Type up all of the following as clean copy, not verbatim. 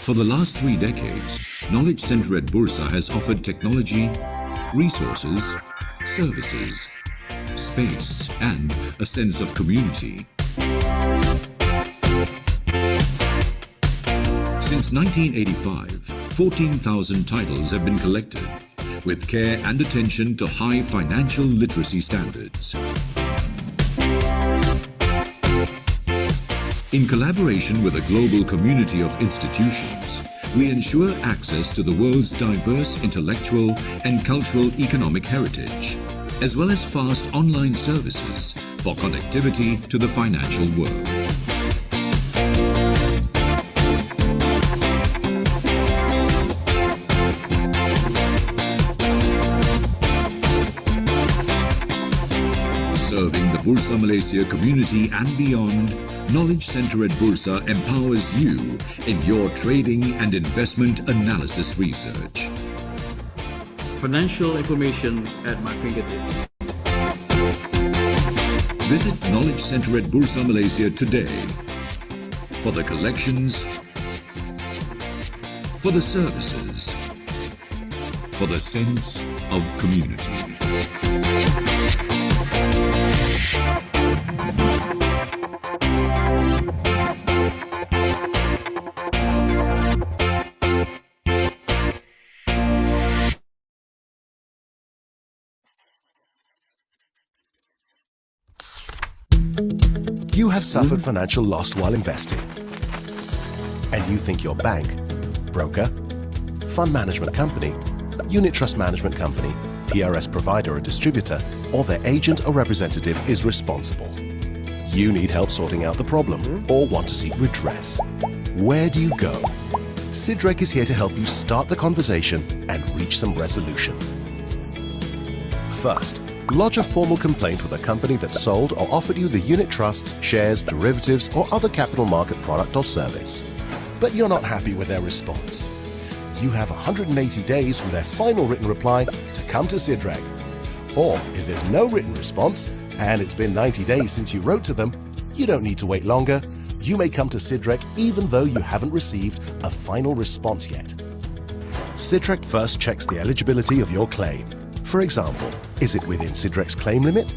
For the last 3 decades, Knowledge Center at Bursa has offered technology, resources, services, space, and a sense of community. Since 1985, 14,000 titles have been collected, with care and attention to high financial literacy standards. In collaboration with a global community of institutions, we ensure access to the world's diverse intellectual and cultural economic heritage, as well as fast online services for connectivity to the financial world. Serving the Bursa Malaysia community and beyond, Knowledge Center at Bursa empowers you in your trading and investment analysis research. Financial information at my fingertips. Visit Knowledge Center at Bursa Malaysia today for the collections, for the services, for the sense of community. You have suffered financial loss while investing, and you think your bank, broker, fund management company, unit trust management company, PRS provider or distributor, or their agent or representative is responsible. You need help sorting out the problem or want to seek redress. Where do you go? Sidrek is here to help you start the conversation and reach some resolution. First, lodge a formal complaint with a company that sold or offered you the unit trusts, shares, derivatives, or other capital market product or service. But you're not happy with their response. You have 180 days from their final written reply to come to Sidrek. Or if there's no written response, and it's been 90 days since you wrote to them, you don't need to wait longer. You may come to Sidrek even though you haven't received a final response yet. Sidrek first checks the eligibility of your claim. For example, is it within Sidrek's claim limit?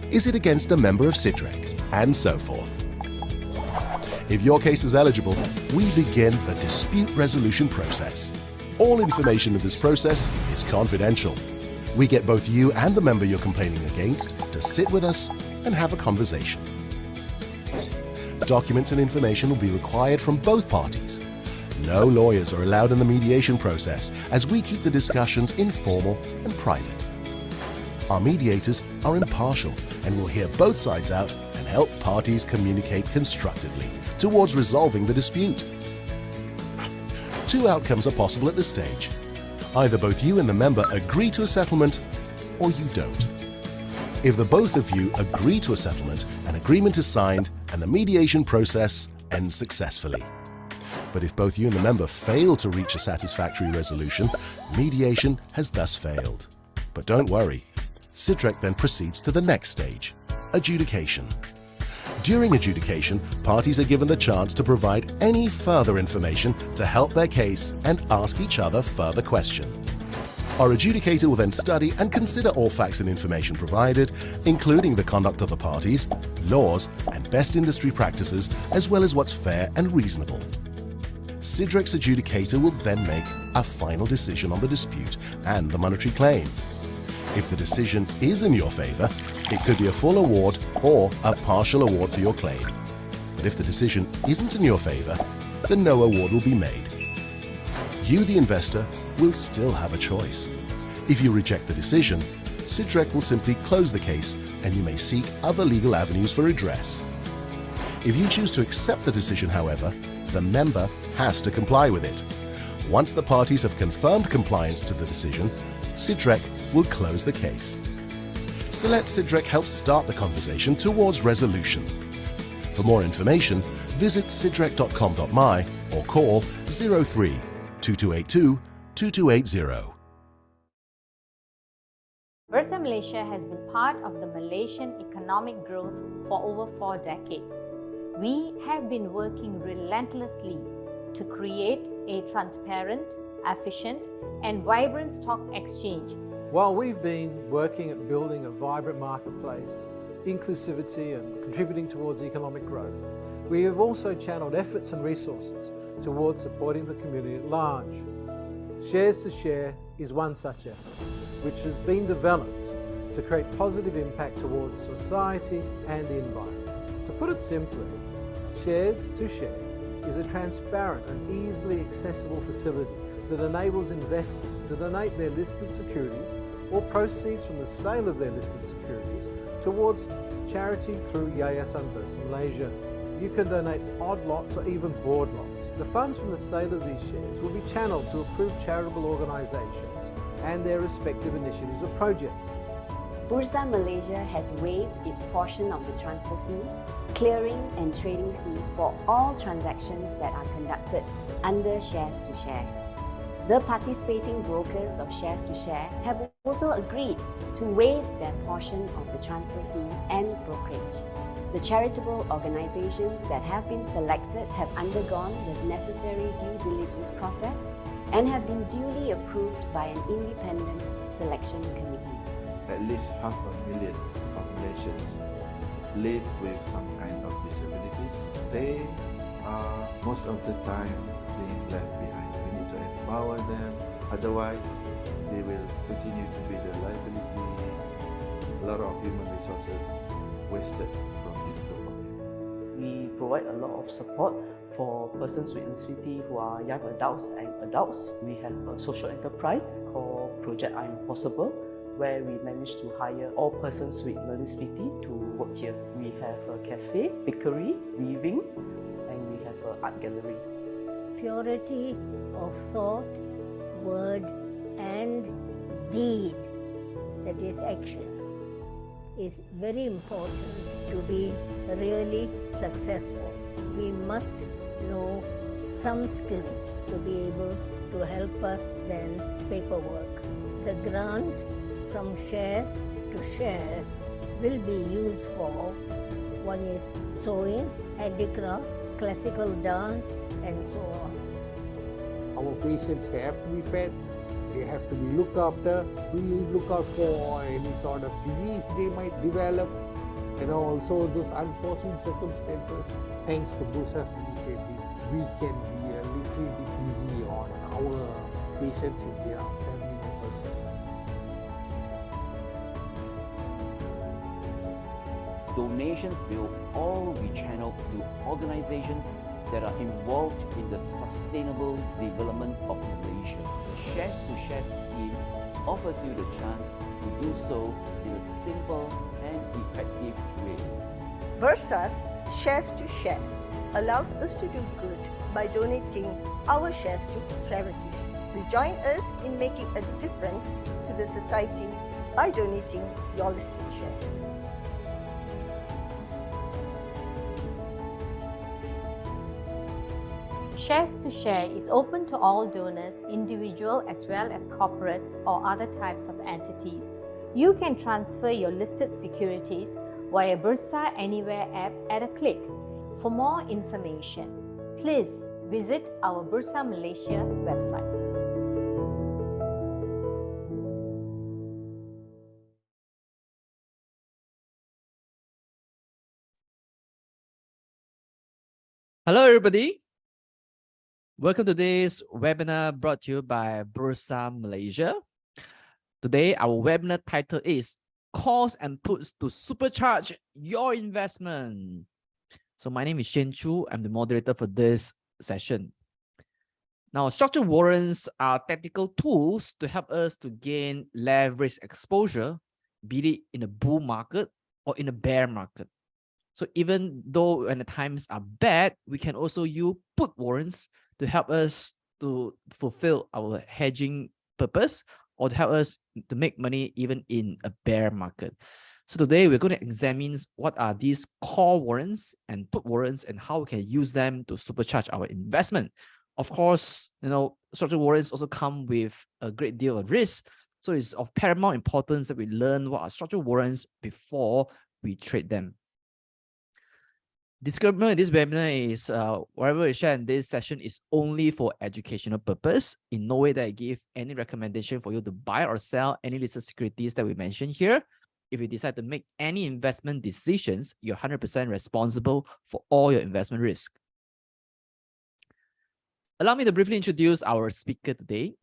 Is it against a member of Sidrek? And so forth. If your case is eligible, we begin the dispute resolution process. All information in this process is confidential. We get both you and the member you're complaining against to sit with us and have a conversation. Documents and information will be required from both parties. No lawyers are allowed in the mediation process, as we keep the discussions informal and private. Our mediators are impartial and will hear both sides out and help parties communicate constructively towards resolving the dispute. 2 outcomes are possible at this stage. Either both you and the member agree to a settlement, or you don't. If the both of you agree to a settlement, an agreement is signed and the mediation process ends successfully. But if both you and the member fail to reach a satisfactory resolution, mediation has thus failed. But don't worry, Sidrek then proceeds to the next stage, adjudication. During adjudication, parties are given the chance to provide any further information to help their case and ask each other further questions. Our adjudicator will then study and consider all facts and information provided, including the conduct of the parties, laws, and best industry practices, as well as what's fair and reasonable. Sidrek's adjudicator will then make a final decision on the dispute and the monetary claim. If the decision is in your favor, it could be a full award or a partial award for your claim. But if the decision isn't in your favor, then no award will be made. You, the investor, will still have a choice. If you reject the decision, Sidrek will simply close the case and you may seek other legal avenues for redress. If you choose to accept the decision, however, the member has to comply with it. Once the parties have confirmed compliance to the decision, Sidrek will close the case. So let Sidrek help start the conversation towards resolution. For more information, visit sidrek.com.my or call 03 2282 2280. Bursa Malaysia has been part of the Malaysian economic growth for over 4 decades. We have been working relentlessly to create a transparent, efficient, and vibrant stock exchange. While we've been working at building a vibrant marketplace, inclusivity and contributing towards economic growth, we have also channeled efforts and resources towards supporting the community at large. Shares to Share is one such effort, which has been developed to create positive impact towards society and the environment. To put it simply, Shares to Share is a transparent and easily accessible facility that enables investors to donate their listed securities or proceeds from the sale of their listed securities towards charity through Yayasan Bursa Malaysia. You can donate odd lots or even board lots. The funds from the sale of these shares will be channeled to approved charitable organisations and their respective initiatives or projects. Bursa Malaysia has waived its portion of the transfer fee, clearing and trading fees for all transactions that are conducted under Shares to Share. The participating brokers of Shares to Share have also agreed to waive their portion of the transfer fee and brokerage. The charitable organizations that have been selected have undergone the necessary due diligence process and have been duly approved by an independent selection committee. At least 500,000 populations live with some kind of disability. They are most of the time being left behind. We need to empower them, otherwise they will continue to be the liability. A lot of human resources wasted from this group of people. We provide a lot of support for persons with disability who are young adults and adults. We have a social enterprise called Project I'm Possible, where we managed to hire all persons with learning disability to work here. We have a cafe, bakery, weaving, and we have an art gallery. Purity of thought, word, and deed, that is action, is very important to be really successful. We must know some skills to be able to help us then paperwork. The grant from Shares to Share will be used for, one is sewing, handicraft, classical dance, and so on. Our patients have to be fed, they have to be looked after. We look out for any sort of disease they might develop, and also those unforeseen circumstances. Thanks to Bursa's initiative, we can be a little bit easy on our patients if they are family members. Donations will all be channeled to organizations that are involved in the sustainable development of Malaysia. The Shares to Share scheme offers you the chance to do so in a simple and effective way. Bursa's Shares to Share allows us to do good by donating our shares to charities. To join us in making a difference to the society by donating your listed shares. Shares to Share is open to all donors, individual as well as corporates or other types of entities. You can transfer your listed securities via Bursa Anywhere app at a click. For more information, please visit our Bursa Malaysia website. Hello everybody. Welcome to today's webinar brought to you by Bursa Malaysia. Today, our webinar title is Calls and Puts to Supercharge Your Investment. So my name is Shen Chu. I'm the moderator for this session. Now, structured warrants are tactical tools to help us to gain leverage exposure, be it in a bull market or in a bear market. So even though when the times are bad, we can also use put warrants to help us to fulfill our hedging purpose or to help us to make money even in a bear market. So today we're going to examine what are these call warrants and put warrants and how we can use them to supercharge our investment. Of course, structured warrants also come with a great deal of risk. So it's of paramount importance that we learn what are structured warrants before we trade them. Disclaimer: this webinar is whatever we share in this session is only for educational purpose. In no way that I give any recommendation for you to buy or sell any listed securities that we mentioned here. If you decide to make any investment decisions, you're 100% responsible for all your investment risk. Allow me to briefly introduce our speaker today.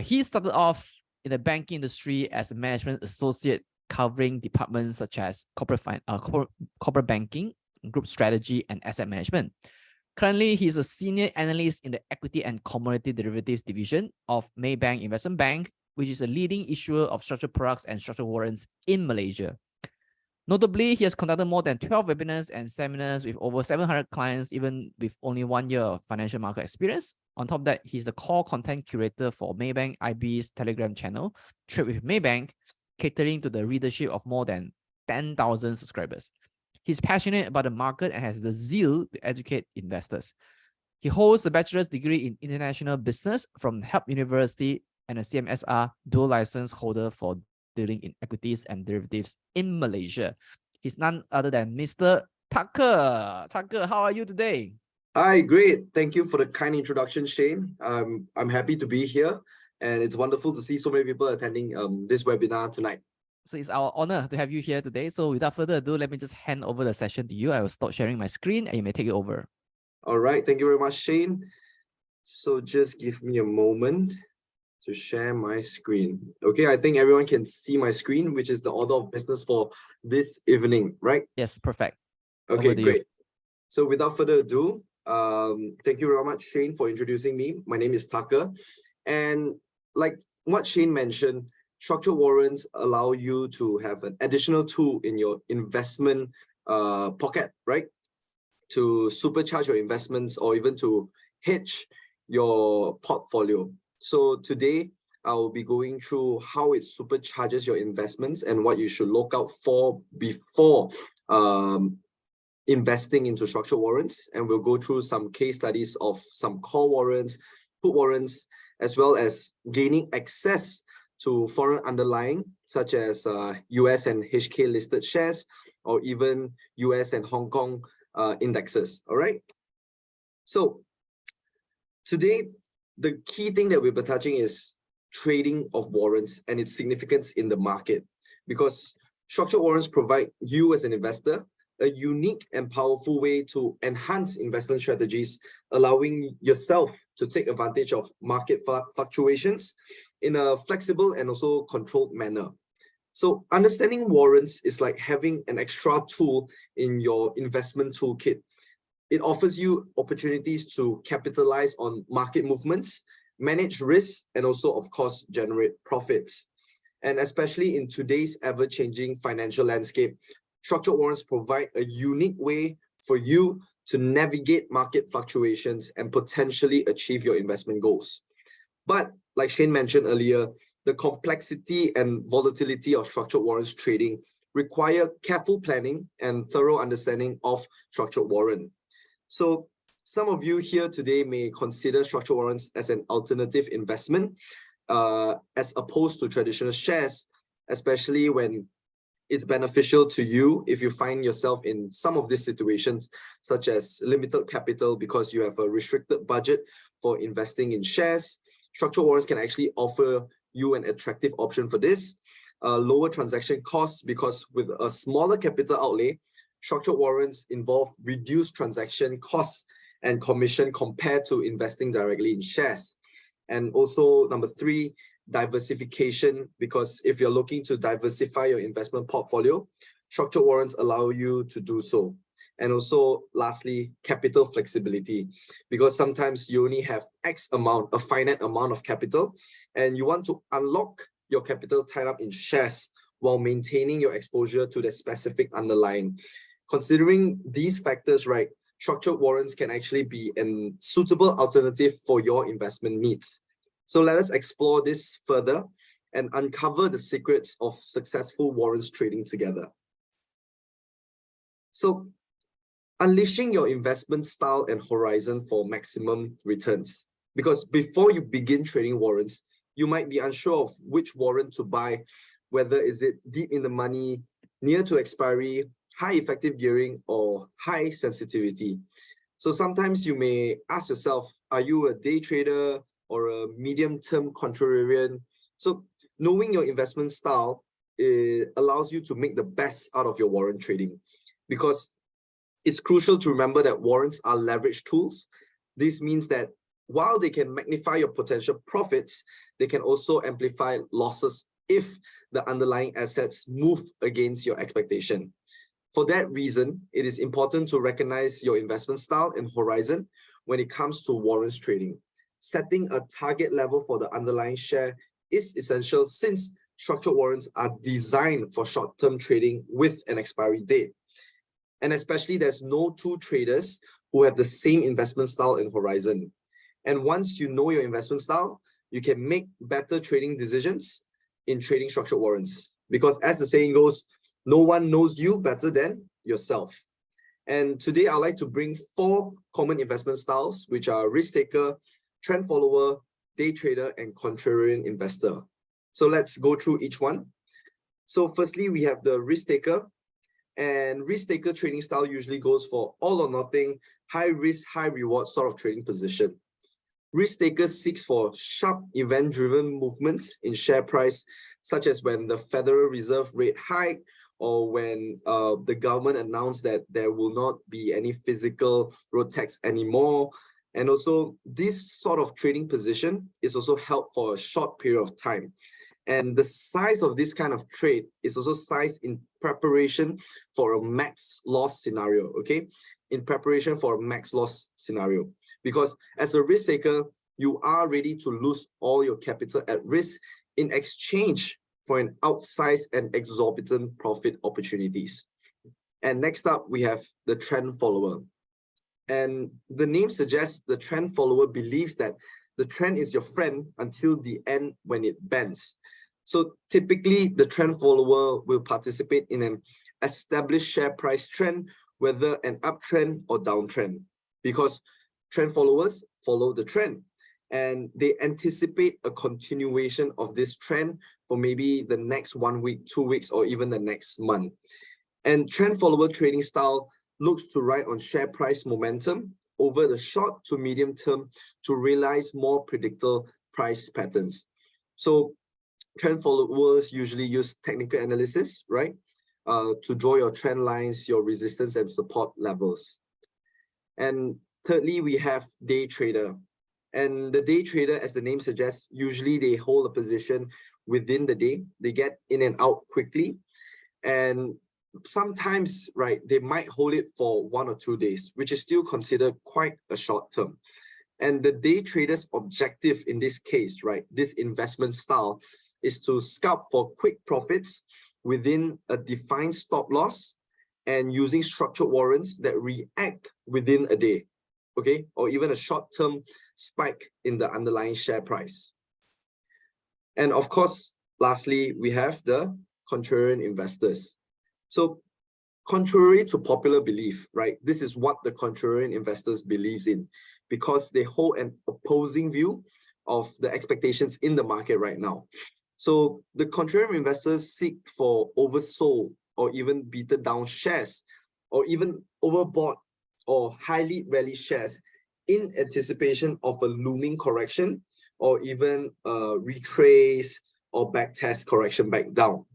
He started off in the banking industry as a management associate, covering departments such as corporate banking, group strategy, and asset management. Currently, he's a senior analyst in the equity and commodity derivatives division of Maybank Investment Bank, which is a leading issuer of structured products and structured warrants in Malaysia. Notably, he has conducted more than 12 webinars and seminars with over 700 clients, even with only 1 year of financial market experience. On top of that, he's the core content curator for Maybank IB's Telegram channel, Trade with Maybank, catering to the readership of more than 10,000 subscribers. He's passionate about the market and has the zeal to educate investors. He holds a bachelor's degree in international business from Help University and a CMSR dual license holder for dealing in equities and derivatives in Malaysia. He's none other than Mr. Tucker. Tucker, how are you today? Hi, great. Thank you for the kind introduction, Shane. I'm happy to be here, and it's wonderful to see so many people attending this webinar tonight. So it's our honor to have you here today. So without further ado, let me just hand over the session to you. I will stop sharing my screen and you may take it over. All right. Thank you very much, Shane. So just give me a moment to share my screen. Okay, I think everyone can see my screen, which is the order of business for this evening, right? Yes, perfect. Okay, great. So without further ado, thank you very much, Shane, for introducing me. My name is Tucker. And like what Shane mentioned, structured warrants allow you to have an additional tool in your investment pocket, right? To supercharge your investments or even to hedge your portfolio. So today, I'll be going through how it supercharges your investments and what you should look out for before investing into structured warrants. And we'll go through some case studies of some call warrants, put warrants, as well as gaining access to foreign underlying, such as US and HK listed shares, or even US and Hong Kong indexes. All right. So today, the key thing that we'll be touching is trading of warrants and its significance in the market, because structured warrants provide you as an investor a unique and powerful way to enhance investment strategies, allowing yourself to take advantage of market fluctuations in a flexible and also controlled manner. So understanding warrants is like having an extra tool in your investment toolkit. It offers you opportunities to capitalize on market movements, manage risks, and also, of course, generate profits. And especially in today's ever-changing financial landscape, structured warrants provide a unique way for you to navigate market fluctuations and potentially achieve your investment goals. But like Shane mentioned earlier, the complexity and volatility of structured warrants trading require careful planning and thorough understanding of structured warrant. So some of you here today may consider structured warrants as an alternative investment as opposed to traditional shares, especially when it's beneficial to you if you find yourself in some of these situations, such as limited capital because you have a restricted budget for investing in shares. Structured warrants can actually offer you an attractive option for this. Lower transaction costs because with a smaller capital outlay, structured warrants involve reduced transaction costs and commission compared to investing directly in shares. And also number 3, diversification, because if you're looking to diversify your investment portfolio, structured warrants allow you to do so. And also lastly, capital flexibility, because sometimes you only have X amount, a finite amount of capital, and you want to unlock your capital tied up in shares while maintaining your exposure to the specific underlying. Considering these factors, right, structured warrants can actually be a suitable alternative for your investment needs. So let us explore this further and uncover the secrets of successful warrants trading together. So unleashing your investment style and horizon for maximum returns. Because before you begin trading warrants, you might be unsure of which warrant to buy, whether is it deep in the money, near to expiry, high effective gearing or high sensitivity. So sometimes you may ask yourself, are you a day trader or a medium-term contrarian? So knowing your investment style, it allows you to make the best out of your warrant trading, because it's crucial to remember that warrants are leverage tools. This means that while they can magnify your potential profits, they can also amplify losses if the underlying assets move against your expectation. For that reason, it is important to recognize your investment style and horizon when it comes to warrants trading. Setting a target level for the underlying share is essential, since structured warrants are designed for short-term trading with an expiry date. And especially, there's no two traders who have the same investment style and horizon. And once you know your investment style, you can make better trading decisions in trading structured warrants. Because as the saying goes, no one knows you better than yourself. And today I'd like to bring 4 common investment styles, which are risk taker, trend follower, day trader, and contrarian investor. So let's go through each one. So firstly, we have the risk taker. And risk taker trading style usually goes for all or nothing, high risk, high reward sort of trading position. Risk taker seeks for sharp event-driven movements in share price, such as when the Federal Reserve rate hike, or when the government announced that there will not be any physical road tax anymore. And also, this sort of trading position is also held for a short period of time. And the size of this kind of trade is also sized in preparation for a max loss scenario, okay? In preparation for a max loss scenario. Because as a risk taker, you are ready to lose all your capital at risk in exchange for an outsized and exorbitant profit opportunities. And next up, we have the trend follower. And the name suggests the trend follower believes that the trend is your friend until the end when it bends. So typically, the trend follower will participate in an established share price trend, whether an uptrend or downtrend, because trend followers follow the trend and they anticipate a continuation of this trend for maybe the next 1 week, 2 weeks, or even the next month. And trend follower trading style looks to ride on share price momentum over the short to medium term to realize more predictable price patterns. So trend followers usually use technical analysis, right? To draw your trend lines, your resistance and support levels. And thirdly, we have day trader. And the day trader, as the name suggests, usually they hold a position within the day. They get in and out quickly. And sometimes, right, they might hold it for 1 or 2 days, which is still considered quite a short term. And the day trader's objective in this case, right, this investment style, is to scalp for quick profits within a defined stop loss and using structured warrants that react within a day, okay, or even a short-term spike in the underlying share price. And of course, lastly, we have the contrarian investors. So contrary to popular belief, right, this is what the contrarian investors believes in, because they hold an opposing view of the expectations in the market right now. So the contrarian investors seek for oversold or even beaten down shares, or even overbought or highly rallied shares in anticipation of a looming correction, or even a retrace or backtest correction back down.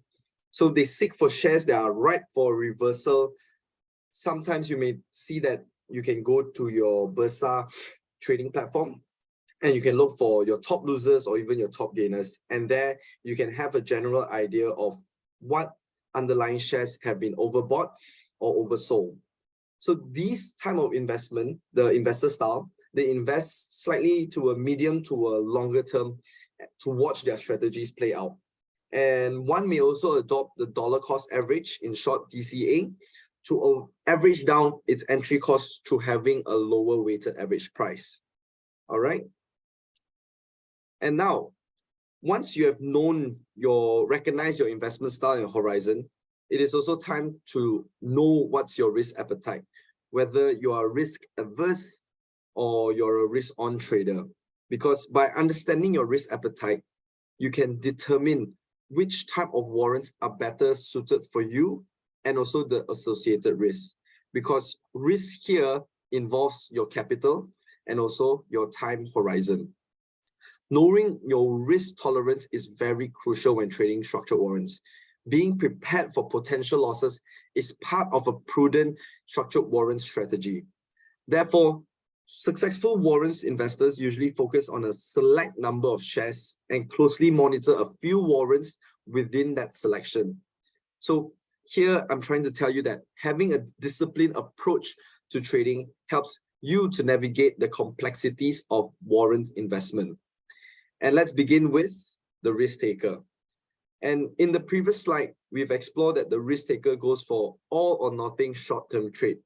So they seek for shares that are ripe for reversal. Sometimes you may see that you can go to your Bursa trading platform and you can look for your top losers or even your top gainers. And there you can have a general idea of what underlying shares have been overbought or oversold. So these type of investment, the investor style, they invest slightly to a medium to a longer term to watch their strategies play out. And one may also adopt the dollar cost average, in short DCA, to average down its entry cost through having a lower weighted average price. All right. And now, once you have recognized your investment style and horizon, it is also time to know what's your risk appetite, whether you are risk averse or you're a risk on trader. Because by understanding your risk appetite, you can determine which type of warrants are better suited for you and also the associated risk, because risk here involves your capital and also your time horizon. Knowing your risk tolerance is very crucial when trading structured warrants. Being prepared for potential losses is part of a prudent structured warrant strategy. Therefore, successful warrants investors usually focus on a select number of shares and closely monitor a few warrants within that selection. So here I'm trying to tell you that having a disciplined approach to trading helps you to navigate the complexities of warrant investment. And let's begin with the risk taker. And in the previous slide, we've explored that the risk taker goes for all or nothing short-term trade.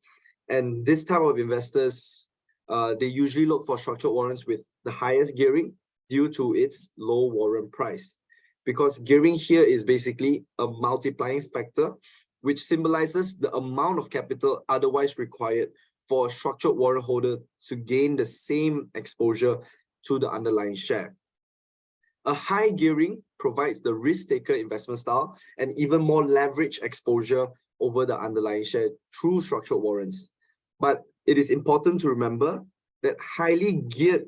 And this type of investors, they usually look for structured warrants with the highest gearing due to its low warrant price. Because gearing here is basically a multiplying factor, which symbolizes the amount of capital otherwise required for a structured warrant holder to gain the same exposure to the underlying share. A high gearing provides the risk taker investment style and even more leverage exposure over the underlying share through structured warrants. But it is important to remember that highly geared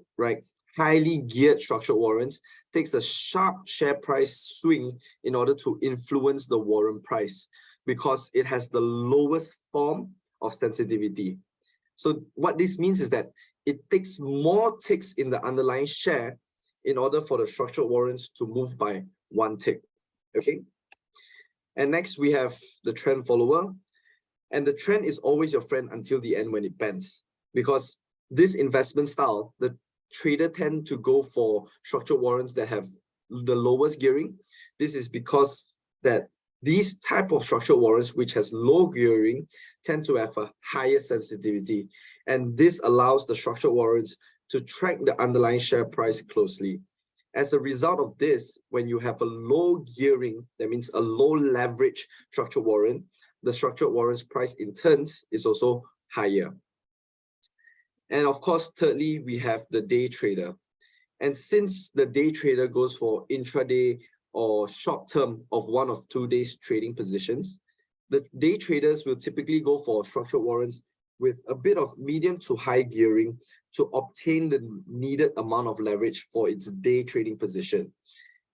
structured warrants takes a sharp share price swing in order to influence the warrant price, because it has the lowest form of sensitivity. So what this means is that it takes more ticks in the underlying share in order for the structured warrants to move by one tick. Okay. And next we have the trend follower. And the trend is always your friend until the end when it bends. Because this investment style, the trader tend to go for structured warrants that have the lowest gearing. This is because that these type of structured warrants, which has low gearing, tend to have a higher sensitivity. And this allows the structured warrants to track the underlying share price closely. As a result of this, when you have a low gearing, that means a low leverage structured warrant, the structured warrants price in turns is also higher. And of course, thirdly, we have the day trader. And since the day trader goes for intraday or short term of 1 of 2 days trading positions, the day traders will typically go for structured warrants with a bit of medium to high gearing to obtain the needed amount of leverage for its day trading position.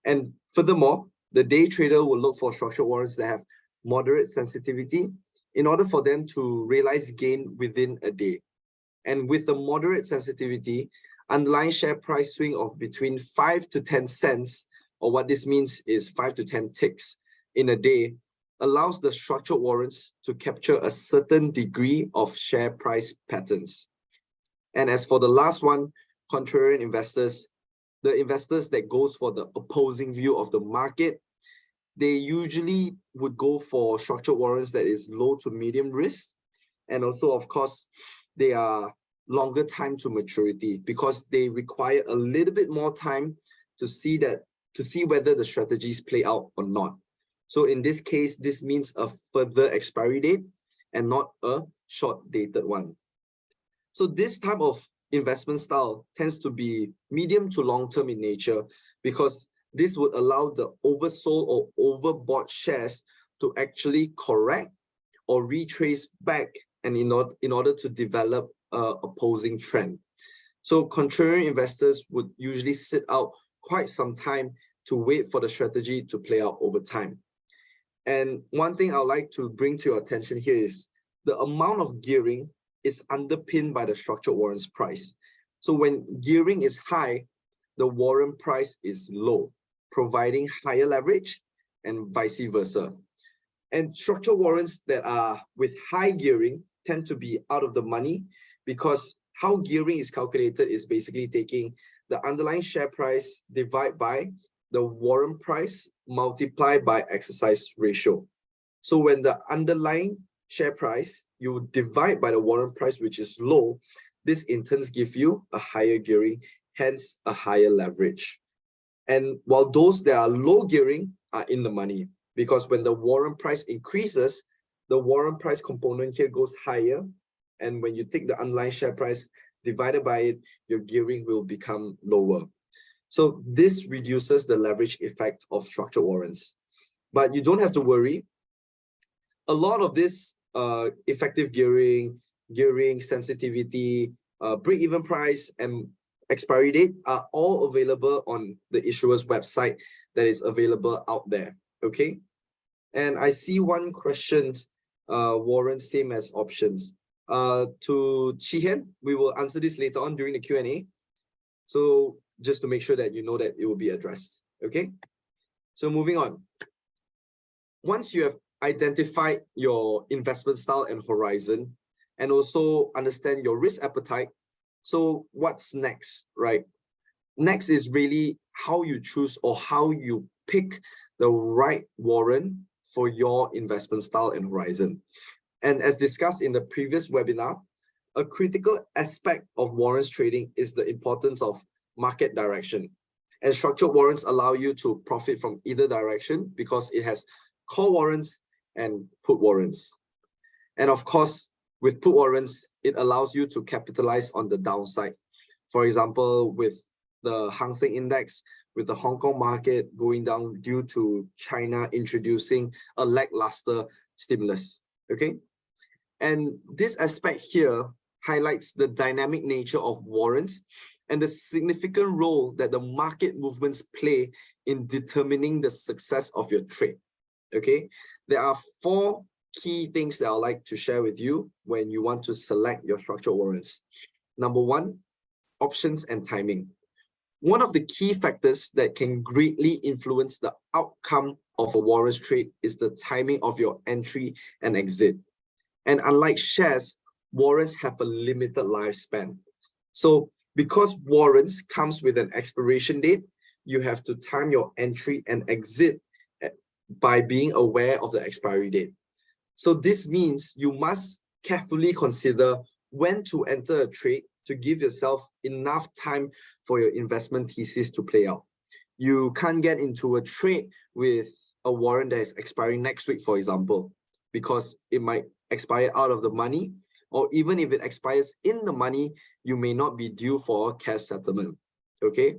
And furthermore, the day trader will look for structured warrants that have moderate sensitivity in order for them to realize gain within a day. And with the moderate sensitivity, underlying share price swing of between 5 to 10 cents, or what this means is 5 to 10 ticks in a day, allows the structured warrants to capture a certain degree of share price patterns. And as for the last one, contrarian investors, the investors that goes for the opposing view of the market, they usually would go for structured warrants that is low to medium risk. And also, of course, they are longer time to maturity because they require a little bit more time to see whether the strategies play out or not. So in this case, this means a further expiry date and not a short dated one. So this type of investment style tends to be medium to long term in nature because this would allow the oversold or overbought shares to actually correct or retrace back and in order to develop an opposing trend. So contrarian investors would usually sit out quite some time to wait for the strategy to play out over time. And one thing I'd like to bring to your attention here is the amount of gearing is underpinned by the structured warrants price. So when gearing is high, the warrant price is low, providing higher leverage and vice versa. And structured warrants that are with high gearing tend to be out of the money because how gearing is calculated is basically taking the underlying share price divided by the warrant price multiplied by exercise ratio. So when the underlying share price, you divide by the warrant price, which is low, this in turn gives you a higher gearing, hence a higher leverage. And while those that are low gearing are in the money, because when the warrant price increases, the warrant price component here goes higher. And when you take the underlying share price divided by it, your gearing will become lower. So this reduces the leverage effect of structured warrants. But you don't have to worry. a lot of this effective gearing, sensitivity, break-even price, and expiry date are all available on the issuer's website that is available out there. Okay. And I see one question, warrants same as options. To Chihen, we will answer this later on during the Q&A. So just to make sure that you know that it will be addressed. Okay. So moving on. Once you have identified your investment style and horizon, and also understand your risk appetite, so what's next, right? Next is really how you choose or how you pick the right warrant for your investment style and horizon. And as discussed in the previous webinar, a critical aspect of warrants trading is the importance of market direction. And structured warrants allow you to profit from either direction because it has call warrants and put warrants. And of course, with put warrants, it allows you to capitalize on the downside. For example, with the Hang Seng Index, with the Hong Kong market going down due to China introducing a lackluster stimulus, okay? And this aspect here highlights the dynamic nature of warrants and the significant role that the market movements play in determining the success of your trade, okay? There are 4 key things that I'd like to share with you when you want to select your structured warrants. Number 1, options and timing. One of the key factors that can greatly influence the outcome of a warrants trade is the timing of your entry and exit. And unlike shares, warrants have a limited lifespan. So because warrants comes with an expiration date, you have to time your entry and exit by being aware of the expiry date. So this means you must carefully consider when to enter a trade to give yourself enough time for your investment thesis to play out. You can't get into a trade with a warrant that is expiring next week, for example, because it might expire out of the money, or even if it expires in the money, you may not be due for a cash settlement, okay?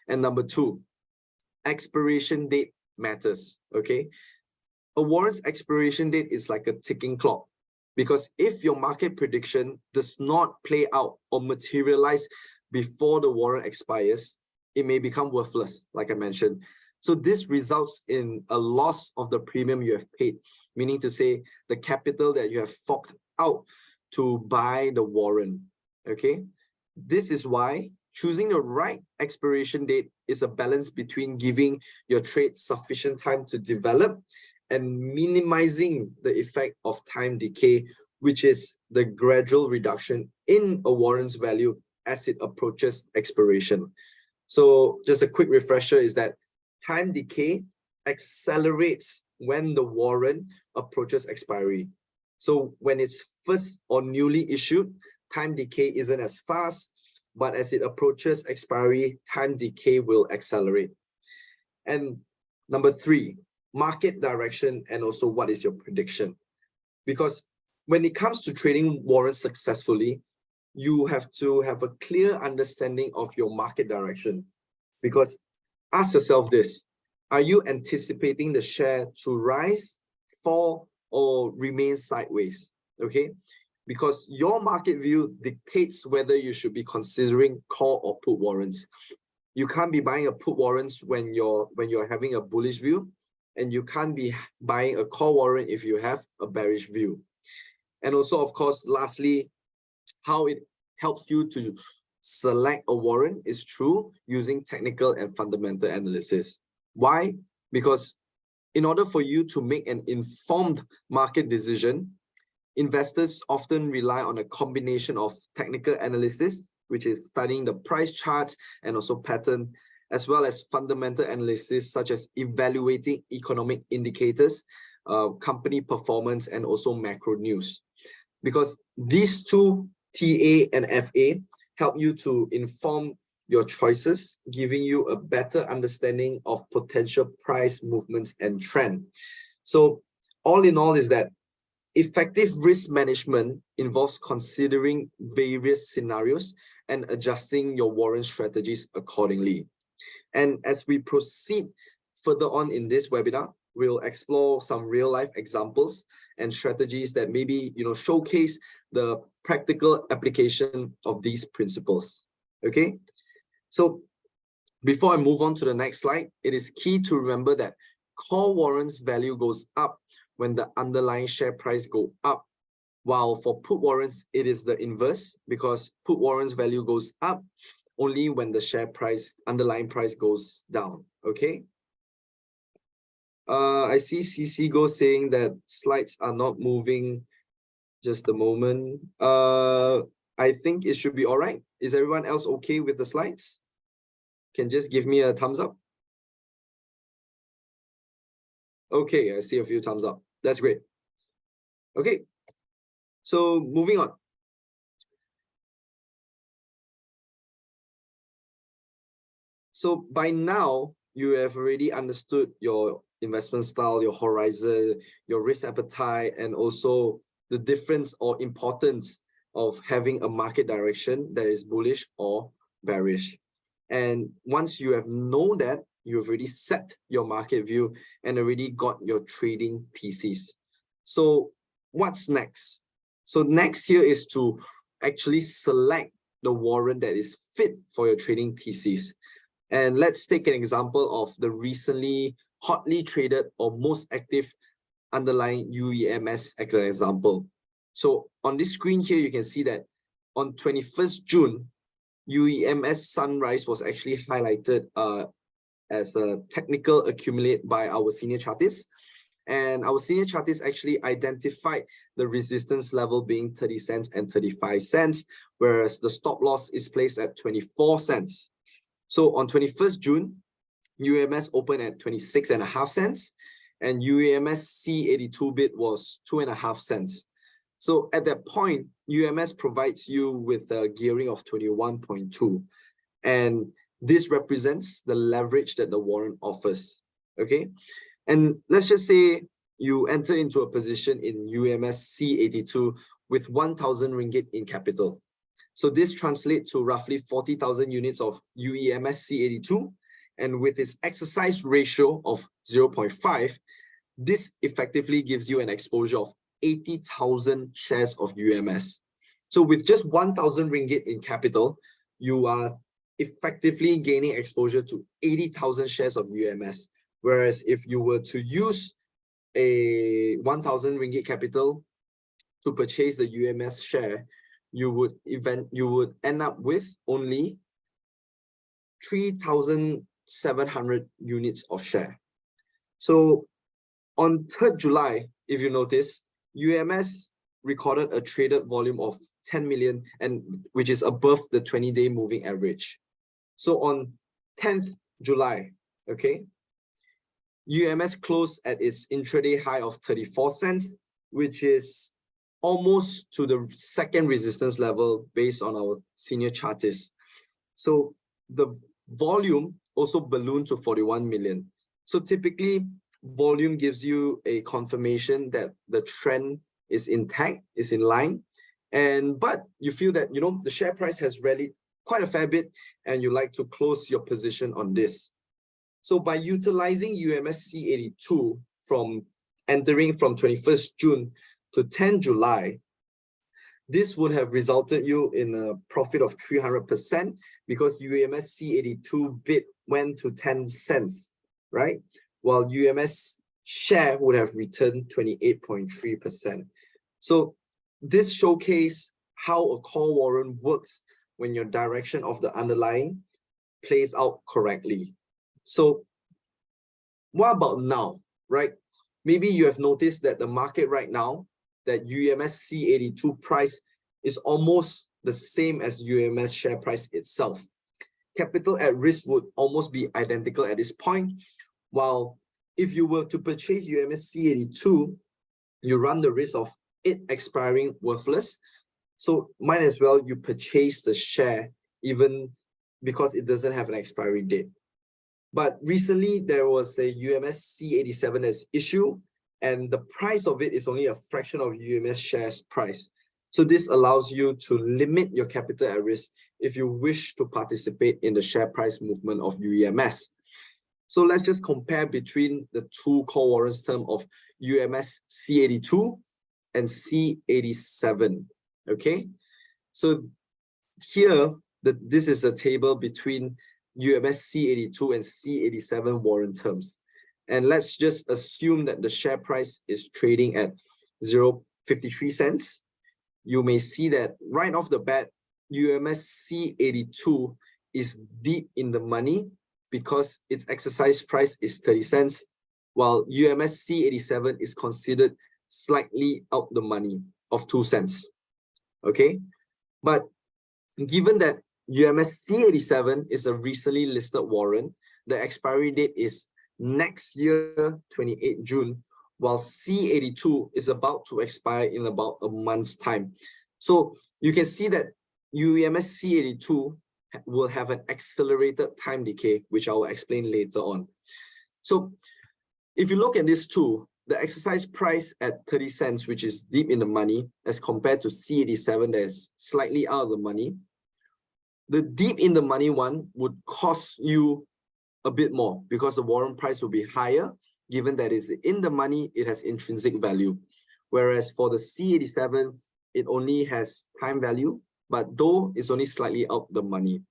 And number 2, expiration date matters, okay? A warrant's expiration date is like a ticking clock, because if your market prediction does not play out or materialize before the warrant expires, it may become worthless, like I mentioned. So this results in a loss of the premium you have paid, meaning to say the capital that you have forked out to buy the warrant, okay? This is why choosing the right expiration date is a balance between giving your trade sufficient time to develop and minimizing the effect of time decay, which is the gradual reduction in a warrant's value as it approaches expiration. So just a quick refresher is that time decay accelerates when the warrant approaches expiry. So when it's first or newly issued, time decay isn't as fast, but as it approaches expiry, time decay will accelerate. And number 3, market direction, and also what is your prediction? Because when it comes to trading warrants successfully, you have to have a clear understanding of your market direction. Because ask yourself this, are you anticipating the share to rise, fall, or remain sideways? Okay, because your market view dictates whether you should be considering call or put warrants. You can't be buying a put warrants when you're having a bullish view, and you can't be buying a call warrant if you have a bearish view. And also, of course, lastly, how it helps you to select a warrant is through using technical and fundamental analysis. Why? Because in order for you to make an informed market decision, investors often rely on a combination of technical analysis, which is studying the price charts and also pattern, as well as fundamental analysis, such as evaluating economic indicators, company performance, and also macro news. Because these 2, TA and FA, help you to inform your choices, giving you a better understanding of potential price movements and trend. So all in all is that effective risk management involves considering various scenarios and adjusting your warrant strategies accordingly. And as we proceed further on in this webinar, we'll explore some real life examples and strategies that maybe, showcase the practical application of these principles. Okay, so before I move on to the next slide, it is key to remember that call warrants value goes up when the underlying share price go up, while for put warrants, it is the inverse, because put warrants value goes up only when the share price, underlying price, goes down. Okay. I see CC Go saying that slides are not moving. Just a moment. I think it should be all right. Is everyone else okay with the slides? Can just give me a thumbs up. Okay, I see a few thumbs up. That's great. Okay, so moving on. So by now, you have already understood your investment style, your horizon, your risk appetite, and also the difference or importance of having a market direction that is bullish or bearish. And once you have known that, you've already set your market view and already got your trading thesis. So what's next? So next here is to actually select the warrant that is fit for your trading thesis. And let's take an example of the recently hotly traded or most active underlying UEMS as an example. So on this screen here, you can see that on 21st June, UEMS Sunrise was actually highlighted as a technical accumulate by our senior chartist. And our senior chartist actually identified the resistance level being 30 cents and 35 cents, whereas the stop loss is placed at 24 cents. So on 21st June, UEMS opened at 26.5 cents and UEMS C82 bid was 2.5 cents. So at that point, UEMS provides you with a gearing of 21.2. And this represents the leverage that the warrant offers. Okay. And let's just say you enter into a position in UEMS C82 with 1,000 ringgit in capital. So this translates to roughly 40,000 units of UEMS C82. And with its exercise ratio of 0.5, this effectively gives you an exposure of 80,000 shares of UEMS. So with just 1,000 ringgit in capital, you are effectively gaining exposure to 80,000 shares of UEMS. Whereas if you were to use a 1,000 ringgit capital to purchase the UEMS share, you would end up with only 3,700 units of share. So on 3rd July, if you notice, UEMS recorded a traded volume of 10 million, and which is above the 20-day moving average. So on 10th July, okay, UEMS closed at its intraday high of 34 cents, which is almost to the second resistance level based on our senior chartist. So the volume also ballooned to 41 million. So typically, volume gives you a confirmation that the trend is intact, is in line, but you feel that the share price has rallied quite a fair bit and you like to close your position on this. So by utilizing UEMS C82 from entering from 21st June to 10 July, this would have resulted you in a profit of 300% because UEMS C82 bid went to 10 cents, right? While UEMS share would have returned 28.3%. So this showcases how a call warrant works when your direction of the underlying plays out correctly. So what about now, right? Maybe you have noticed that the market right now, that UEMS C82 price is almost the same as UEMS share price itself. Capital at risk would almost be identical at this point, while if you were to purchase UEMS C82, you run the risk of it expiring worthless. So might as well you purchase the share even because it doesn't have an expiry date. But recently there was a UEMS C87 as issued, and the price of it is only a fraction of UEMS shares price. So this allows you to limit your capital at risk if you wish to participate in the share price movement of UEMS. So let's just compare between the two call warrants term of UMS C82 and C87. Okay, so here this is a table between UMS C82 and C87 warrant terms. And let's just assume that the share price is trading at 0.53 cents. You may see that right off the bat, UMS C82 is deep in the money because its exercise price is 30 cents, while UMS C87 is considered slightly out the money of 2 cents. Okay, but given that UMS C87 is a recently listed warrant, the expiry date is next year, 28 June, while C82 is about to expire in about a month's time. So you can see that UMS C82 will have an accelerated time decay, which I will explain later on. So if you look at this too, the exercise price at 30 cents, which is deep in the money, as compared to C87 that is slightly out of the money, the deep in the money one would cost you a bit more because the warrant price will be higher, given that it's in the money, it has intrinsic value. Whereas for the C87, it only has time value, but though it's only slightly out the money.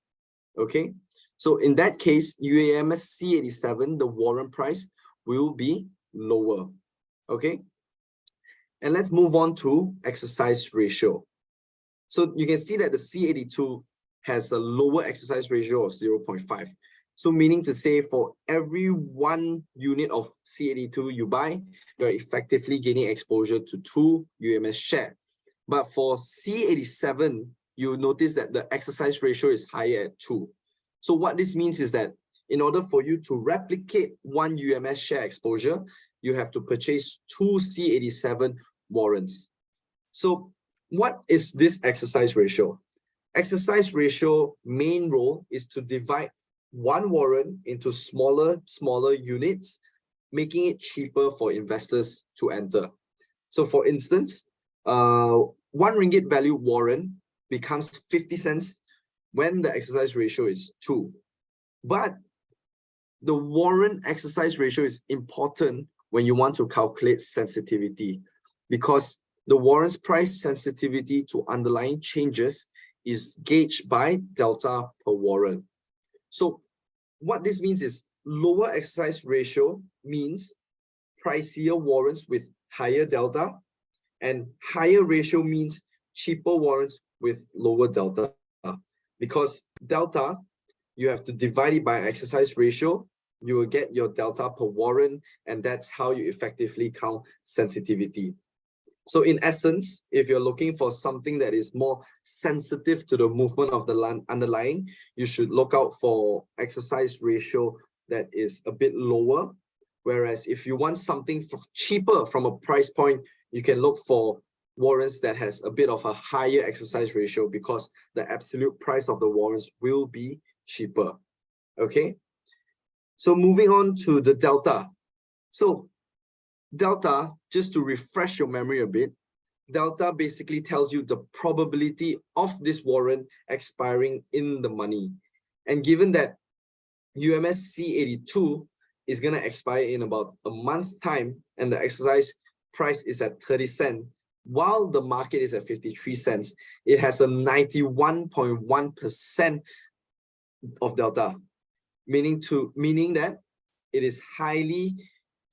Okay, so in that case, UMS C87, the warrant price will be lower. Okay, and let's move on to exercise ratio. So you can see that the C82 has a lower exercise ratio of 0.5. So meaning to say, for every 1 unit of C82 you buy, you're effectively gaining exposure to 2 UMS share. But for C87, you notice that the exercise ratio is higher at 2. So what this means is that in order for you to replicate 1 UMS share exposure, you have to purchase 2 C87 warrants. So what is this exercise ratio? Exercise ratio main role is to divide 1 warrant into smaller units, making it cheaper for investors to enter. So for instance, 1 ringgit value warrant becomes 50 cents when the exercise ratio is 2. But the warrant exercise ratio is important when you want to calculate sensitivity, because the warrant's price sensitivity to underlying changes is gauged by delta per warrant. So what this means is lower exercise ratio means pricier warrants with higher delta, and higher ratio means cheaper warrants with lower delta. Because delta, you have to divide it by exercise ratio, you will get your delta per warrant, and that's how you effectively count sensitivity. So in essence, if you're looking for something that is more sensitive to the movement of the underlying, you should look out for exercise ratio that is a bit lower. Whereas if you want something cheaper from a price point, you can look for warrants that has a bit of a higher exercise ratio, because the absolute price of the warrants will be cheaper. Okay, so moving on to the delta. So delta, just to refresh your memory a bit, delta basically tells you the probability of this warrant expiring in the money. And given that UMS C82 is going to expire in about a month's time, and the exercise price is at 30 cents, while the market is at 53 cents, it has a 91.1% of delta, meaning that it is highly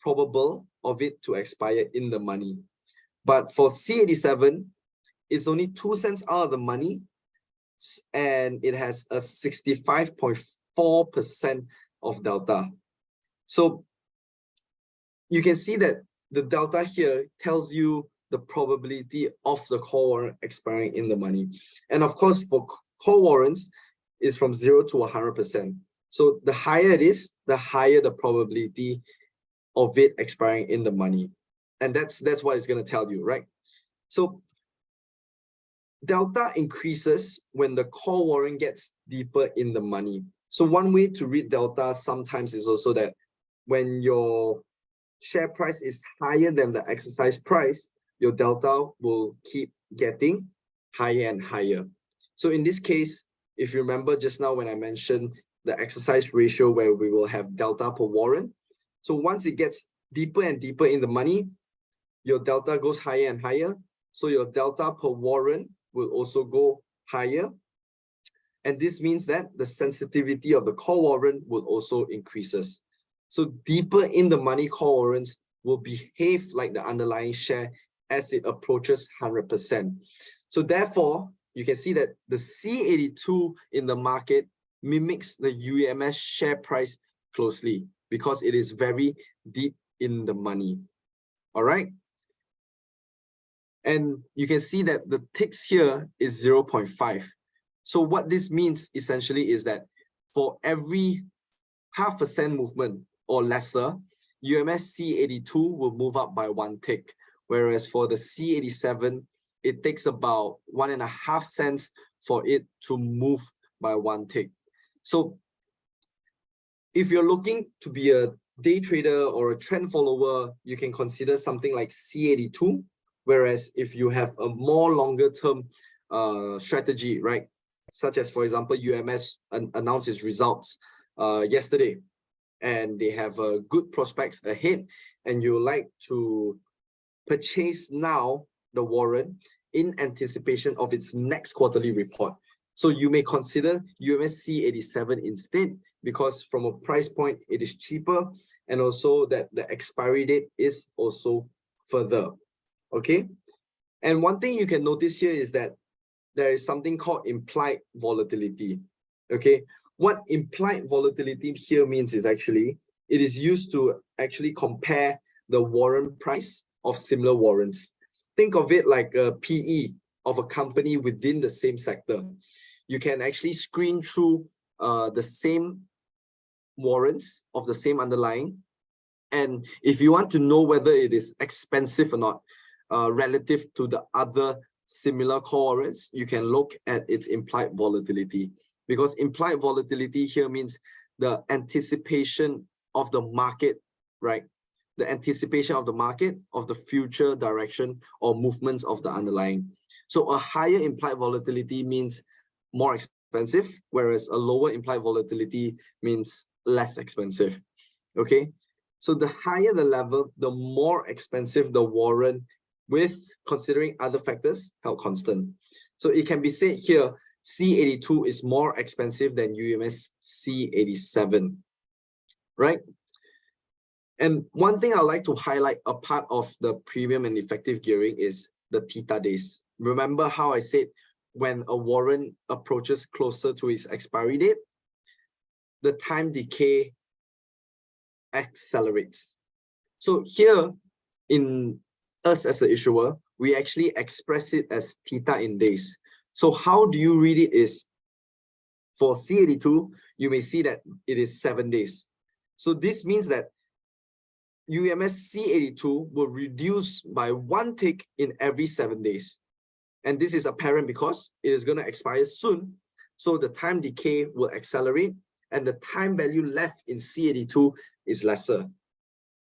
probable of it to expire in the money. But for C87, it's only 2 cents out of the money, and it has a 65.4% of delta. So you can see that the delta here tells you the probability of the call warrant expiring in the money. And of course, for call warrants, is from 0 to 100%. So the higher it is, the higher the probability of it expiring in the money. And that's what it's going to tell you, right? So delta increases when the call warrant gets deeper in the money. So one way to read delta sometimes is also that when your share price is higher than the exercise price, your delta will keep getting higher and higher. So in this case, if you remember just now when I mentioned the exercise ratio where we will have delta per warrant. So once it gets deeper and deeper in the money, your delta goes higher and higher. So your delta per warrant will also go higher. And this means that the sensitivity of the call warrant will also increases. So deeper in the money call warrants will behave like the underlying share as it approaches 100%. So therefore, you can see that the C82 in the market mimics the UEMS share price closely because it is very deep in the money. All right. And you can see that the ticks here is 0.5. So what this means essentially is that for every 0.5% movement or lesser, UMS C82 will move up by 1 tick, whereas for the C87, it takes about 1.5 cents for it to move by 1 tick. So if you're looking to be a day trader or a trend follower, you can consider something like C82, whereas if you have a more longer term strategy, right? Such as, for example, UMS announced its results yesterday, and they have good prospects ahead, and you like to purchase now the warrant in anticipation of its next quarterly report. So you may consider UMS C87 instead, because from a price point, it is cheaper, and also that the expiry date is also further. Okay. And one thing you can notice here is that there is something called implied volatility. Okay. What implied volatility here means is actually, it is used to actually compare the warrant price of similar warrants. Think of it like a PE of a company within the same sector. You can actually screen through the same warrants of the same underlying. And if you want to know whether it is expensive or not, relative to the other similar call warrants, you can look at its implied volatility, because implied volatility here means the anticipation of the market, right? The anticipation of the market of the future direction or movements of the underlying. So a higher implied volatility means more expensive, whereas a lower implied volatility means less expensive. Okay, so the higher the level, the more expensive the warrant, with considering other factors held constant. So it can be said here, C82 is more expensive than UMS C87, right? And one thing I'd like to highlight, a part of the premium and effective gearing, is the theta days. Remember how I said when a warrant approaches closer to its expiry date, the time decay accelerates. So here in us as an issuer, we actually express it as theta in days. So how do you read it is, for C82, you may see that it is 7 days. So this means that UMS C82 will reduce by 1 tick in every 7 days. And this is apparent because it is going to expire soon. So the time decay will accelerate, and the time value left in C82 is lesser.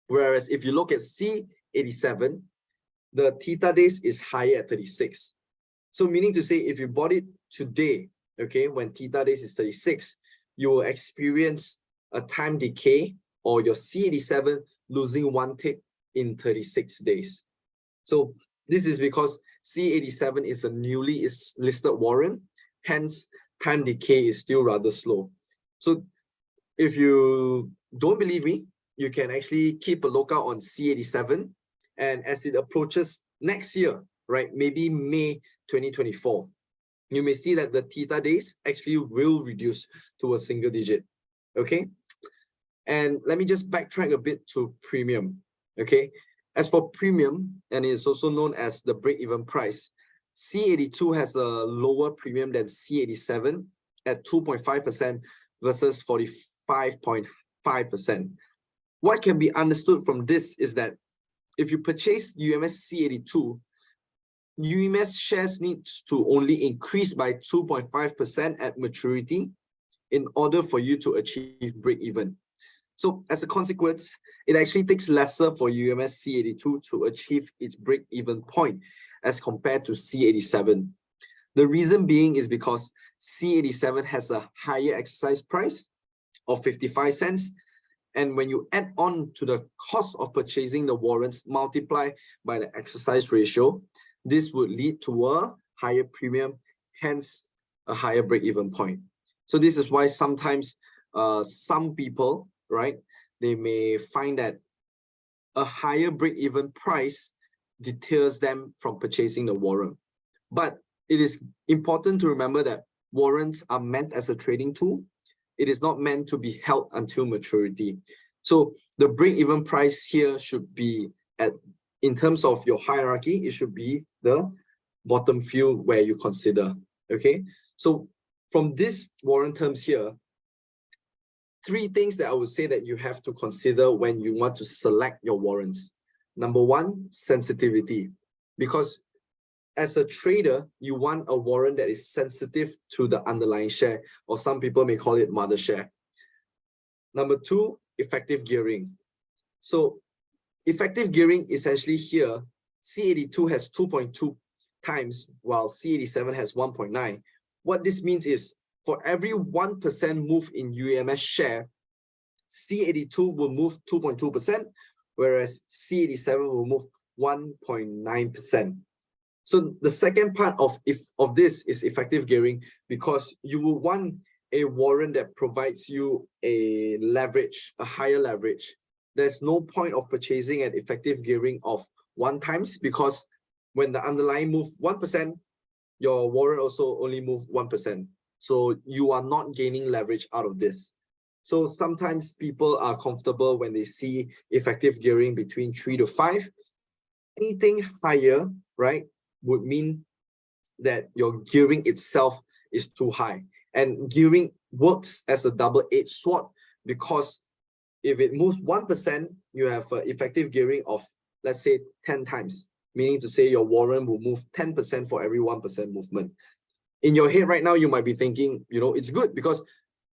Whereas if you look at C87, the theta days is higher at 36. So meaning to say, if you bought it today, okay, when theta days is 36, you will experience a time decay, or your C87 losing 1 tick in 36 days. So this is because C87 is a newly listed warrant, hence time decay is still rather slow. So if you don't believe me, you can actually keep a lookout on C87, and as it approaches next year, right, maybe May 2024, you may see that the theta days actually will reduce to a single digit. Okay. And let me just backtrack a bit to premium. Okay. As for premium, and it's also known as the break-even price, C82 has a lower premium than C87 at 2.5% versus 45.5%. What can be understood from this is that if you purchase UMS C82, UMS shares needs to only increase by 2.5% at maturity in order for you to achieve break-even. So as a consequence, it actually takes lesser for UMS C82 to achieve its break-even point as compared to C87. The reason being is because C87 has a higher exercise price, of 55 cents. And when you add on to the cost of purchasing the warrants, multiply by the exercise ratio, this would lead to a higher premium, hence a higher break-even point. So this is why sometimes some people, right, they may find that a higher break-even price deters them from purchasing the warrant. But it is important to remember that warrants are meant as a trading tool. It is not meant to be held until maturity. So the break-even price here should be in terms of your hierarchy, it should be the bottom few where you consider. Okay, so from this warrant terms here, three things that I would say that you have to consider when you want to select your warrants. Number one, sensitivity, because as a trader, you want a warrant that is sensitive to the underlying share, or some people may call it mother share. Number two, effective gearing. So effective gearing essentially here, C82 has 2.2 times while C87 has 1.9. What this means is for every 1% move in UEMS share, C82 will move 2.2%, whereas C87 will move 1.9%. So the second part of this is effective gearing, because you will want a warrant that provides you a leverage, a higher leverage. There's no point of purchasing at effective gearing of 1 times, because when the underlying move 1%, your warrant also only move 1%. So you are not gaining leverage out of this. So sometimes people are comfortable when they see effective gearing between 3 to 5. Anything higher, right, would mean that your gearing itself is too high. And gearing works as a double-edged sword, because if it moves 1%, you have an effective gearing of, let's say, 10 times, meaning to say your warrant will move 10% for every 1% movement. In your head right now, you might be thinking, you know, it's good because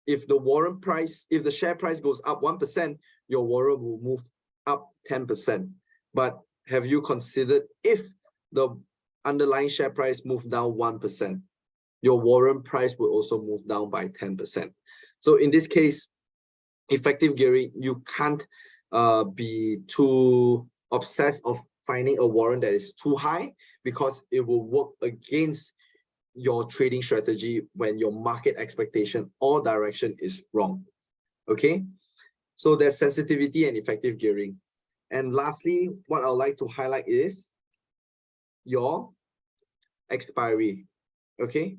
if the warrant price, if the share price goes up 1%, your warrant will move up 10%. But have you considered if the underlying share price move down 1%, your warrant price will also move down by 10%. So in this case, effective gearing, you can't be too obsessed of finding a warrant that is too high, because it will work against your trading strategy when your market expectation or direction is wrong. Okay, so there's sensitivity and effective gearing. And lastly, what I'd like to highlight is your expiry. Okay,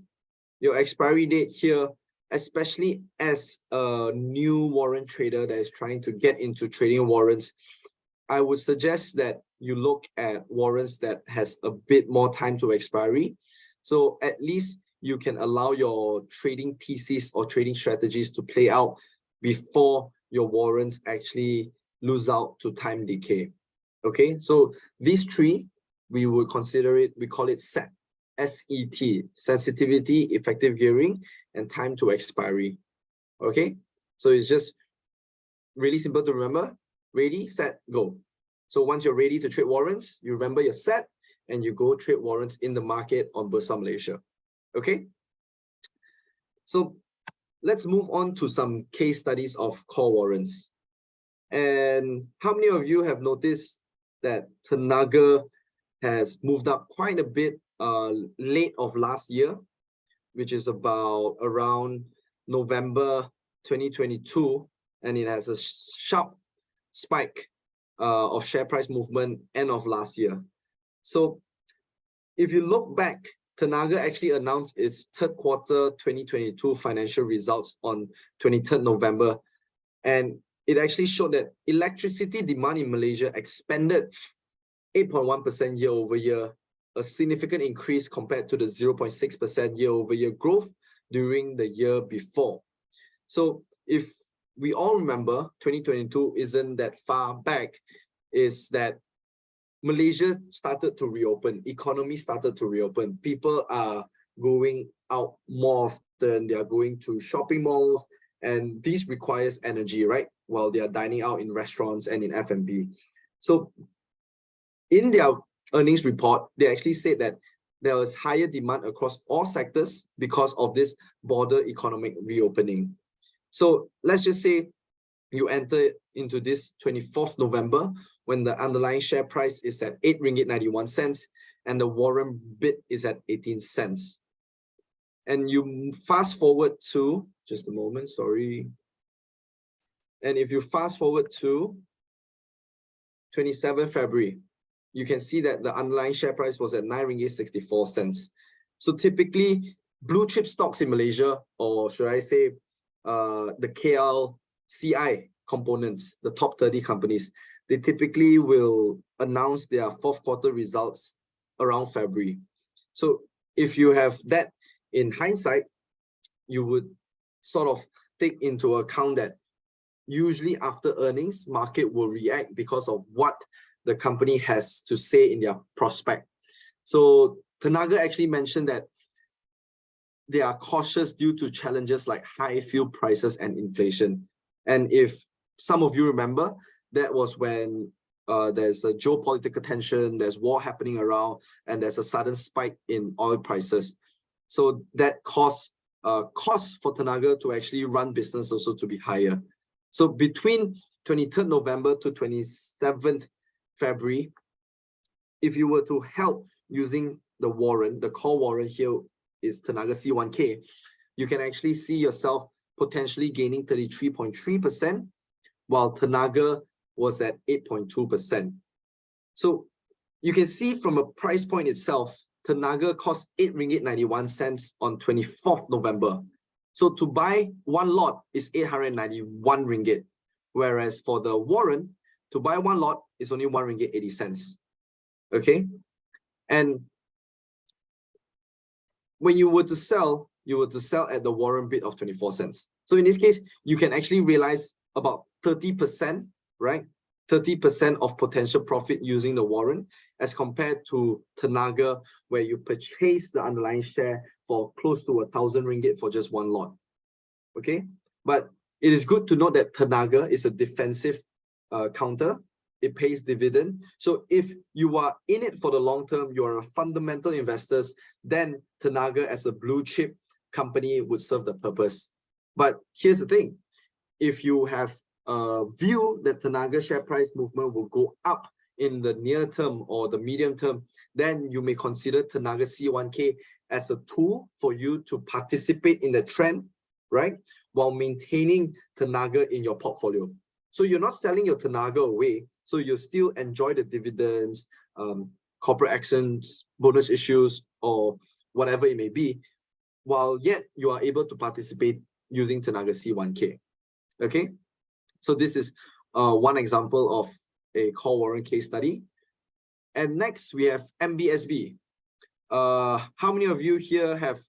your expiry date here, especially as a new warrant trader that is trying to get into trading warrants, I would suggest that you look at warrants that has a bit more time to expiry. So at least you can allow your trading thesis or trading strategies to play out before your warrants actually lose out to time decay. Okay, so these three, we would consider it, we call it SET, S-E-T, sensitivity, effective gearing, and time to expiry. Okay, so it's just really simple to remember. Ready, set, go. So once you're ready to trade warrants, you remember your set and you go trade warrants in the market on Bursa Malaysia. Okay, so let's move on to some case studies of call warrants. And how many of you have noticed that Tenaga has moved up quite a bit late of last year, which is about around November 2022, and it has a sharp spike of share price movement end of last year. So if you look back, Tenaga actually announced its third quarter 2022 financial results on 23rd November, and it actually showed that electricity demand in Malaysia expanded 8.1% year over year, a significant increase compared to the 0.6% year over year growth during the year before. So if we all remember, 2022 isn't that far back, is that Malaysia started to reopen, economy started to reopen, people are going out more often, they are going to shopping malls, and this requires energy, right? While they are dining out in restaurants and in F&B. So in their earnings report, they actually said that there was higher demand across all sectors because of this border economic reopening. So let's just say you enter into this 24th November when the underlying share price is at 8 ringgit 91 cents and the warrant bid is at 18 cents. And you fast forward to, just a moment, sorry. And if you fast forward to 27 February, you can see that the underlying share price was at 9 ringgit 64 cents. So typically, blue chip stocks in Malaysia, or should I say, the KLCI components, the top 30 companies, they typically will announce their fourth quarter results around February. So if you have that in hindsight, you would sort of take into account that usually after earnings, market will react because of what the company has to say in their prospect. So Tenaga actually mentioned that they are cautious due to challenges like high fuel prices and inflation. And if some of you remember, that was when there's a geopolitical tension, there's war happening around, and there's a sudden spike in oil prices. So that caused costs for Tenaga to actually run business also to be higher. So between 23rd November to 27th February, if you were to help using the warrant, the call warrant here is Tenaga C1K, you can actually see yourself potentially gaining 33.3%, while Tenaga was at 8.2%. So you can see from a price point itself, Tenaga cost 8 ringgit 91 cents on 24th November. So to buy one lot is 891 ringgit, whereas for the warrant, to buy one lot is only 1 ringgit 80 cents. Okay, and when you were to sell, at the warrant bid of 24 cents. So in this case, you can actually realize about 30%, right? 30% of potential profit using the warrant as compared to Tenaga, where you purchase the underlying share for close to 1,000 ringgit for just one lot. Okay, but it is good to note that Tenaga is a defensive counter. It pays dividend. So if you are in it for the long term, you are a fundamental investors, then Tenaga as a blue chip company would serve the purpose. But here's the thing, if you have a view that Tenaga share price movement will go up in the near term or the medium term, then you may consider Tenaga C1K as a tool for you to participate in the trend, right? While maintaining Tenaga in your portfolio. So you're not selling your Tenaga away, so you still enjoy the dividends, corporate actions, bonus issues, or whatever it may be, while yet you are able to participate using Tenaga C1K. Okay, so this is one example of a call warrant case study. And next we have MBSB. How many of you here have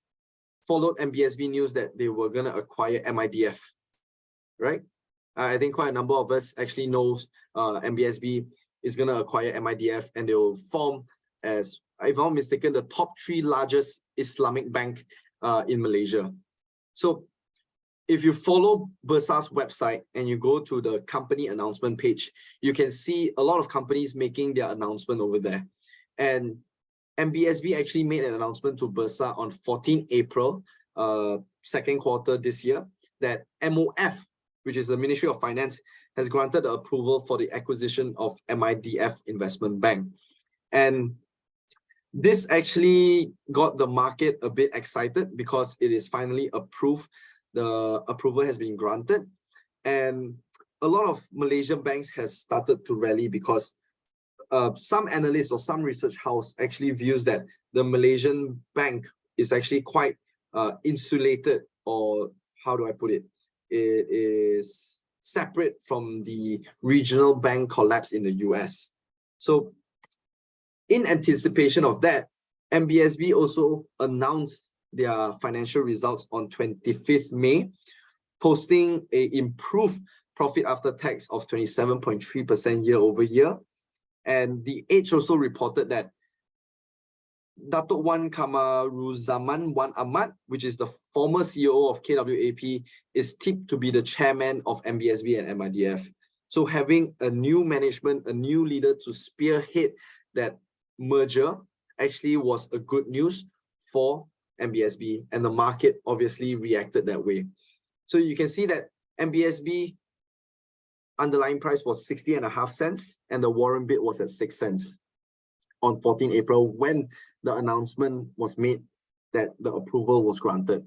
followed MBSB news that they were going to acquire MIDF, right? I think quite a number of us actually knows MBSB is going to acquire MIDF, and they will form as, if I'm not mistaken, the top 3 largest Islamic bank in Malaysia. So if you follow Bursa's website and you go to the company announcement page, you can see a lot of companies making their announcement over there. And MBSB actually made an announcement to Bursa on 14 April, second quarter this year, that MOF, which is the Ministry of Finance, has granted the approval for the acquisition of MIDF Investment Bank. And this actually got the market a bit excited because it is finally approved. The approval has been granted. And a lot of Malaysian banks has started to rally because some analysts or some research house actually views that the Malaysian bank is actually quite insulated, or how do I put it? It is separate from the regional bank collapse in the US. So in anticipation of that, MBSB also announced their financial results on 25th May, posting an improved profit after tax of 27.3% year over year. And The Edge also reported that Datuk Wan Kamaruzaman Wan Ahmad, which is the former CEO of KWAP, is tipped to be the chairman of MBSB and MIDF. So having a new management, a new leader to spearhead that merger actually was a good news for MBSB, and the market obviously reacted that way. So you can see that MBSB underlying price was 60.5 cents and the warrant bid was at 6 cents on 14 April when the announcement was made that the approval was granted.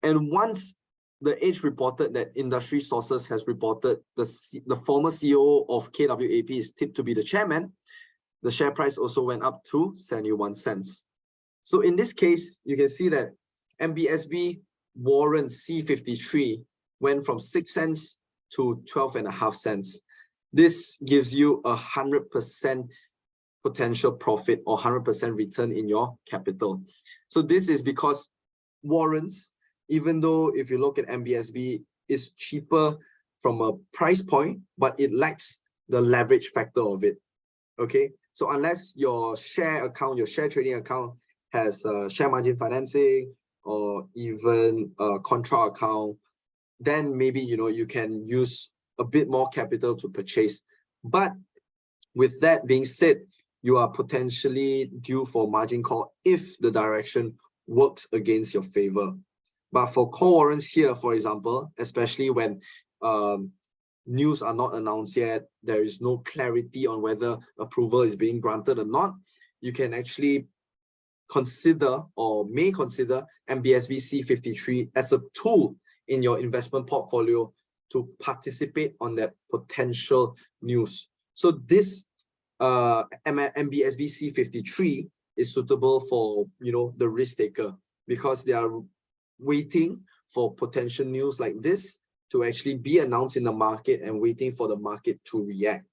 And once the Edge reported that industry sources has reported the former CEO of KWAP is tipped to be the chairman, the share price also went up to 71 cents. So in this case, you can see that MBSB warrant C53 went from 6 cents to 12.5 cents. This gives you 100% potential profit or 100% return in your capital. So this is because warrants, even though if you look at MBSB, is cheaper from a price point, but it lacks the leverage factor of it. Okay, so unless your share account, your share trading account has share margin financing or even a contra account, then maybe you can use a bit more capital to purchase. But with that being said, you are potentially due for margin call if the direction works against your favor. But for call warrants here, for example, especially when news are not announced yet, there is no clarity on whether approval is being granted or not, you can actually consider or may consider MBSB C53 as a tool in your investment portfolio to participate on that potential news. So this MBSB C53 is suitable for the risk taker because they are waiting for potential news like this to actually be announced in the market and waiting for the market to react.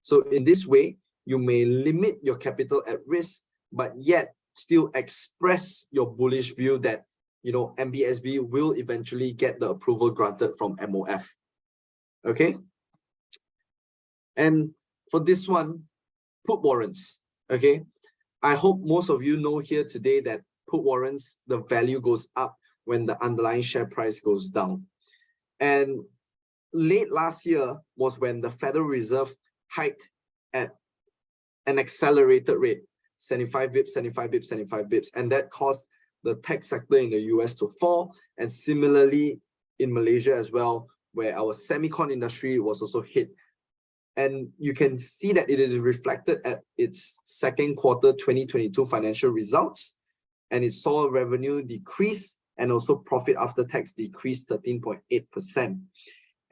So in this way, you may limit your capital at risk, but yet still express your bullish view that MBSB will eventually get the approval granted from MOF. Okay. And for this one, put warrants. Okay. I hope most of you know here today that put warrants, the value goes up when the underlying share price goes down. And late last year was when the Federal Reserve hiked at an accelerated rate, 75 bips, 75 bips, 75 bips, and that caused the tech sector in the US to fall, and similarly in Malaysia as well, where our semicon industry was also hit. And you can see that it is reflected at its second quarter 2022 financial results, and it saw revenue decrease and also profit after tax decreased 13.8%.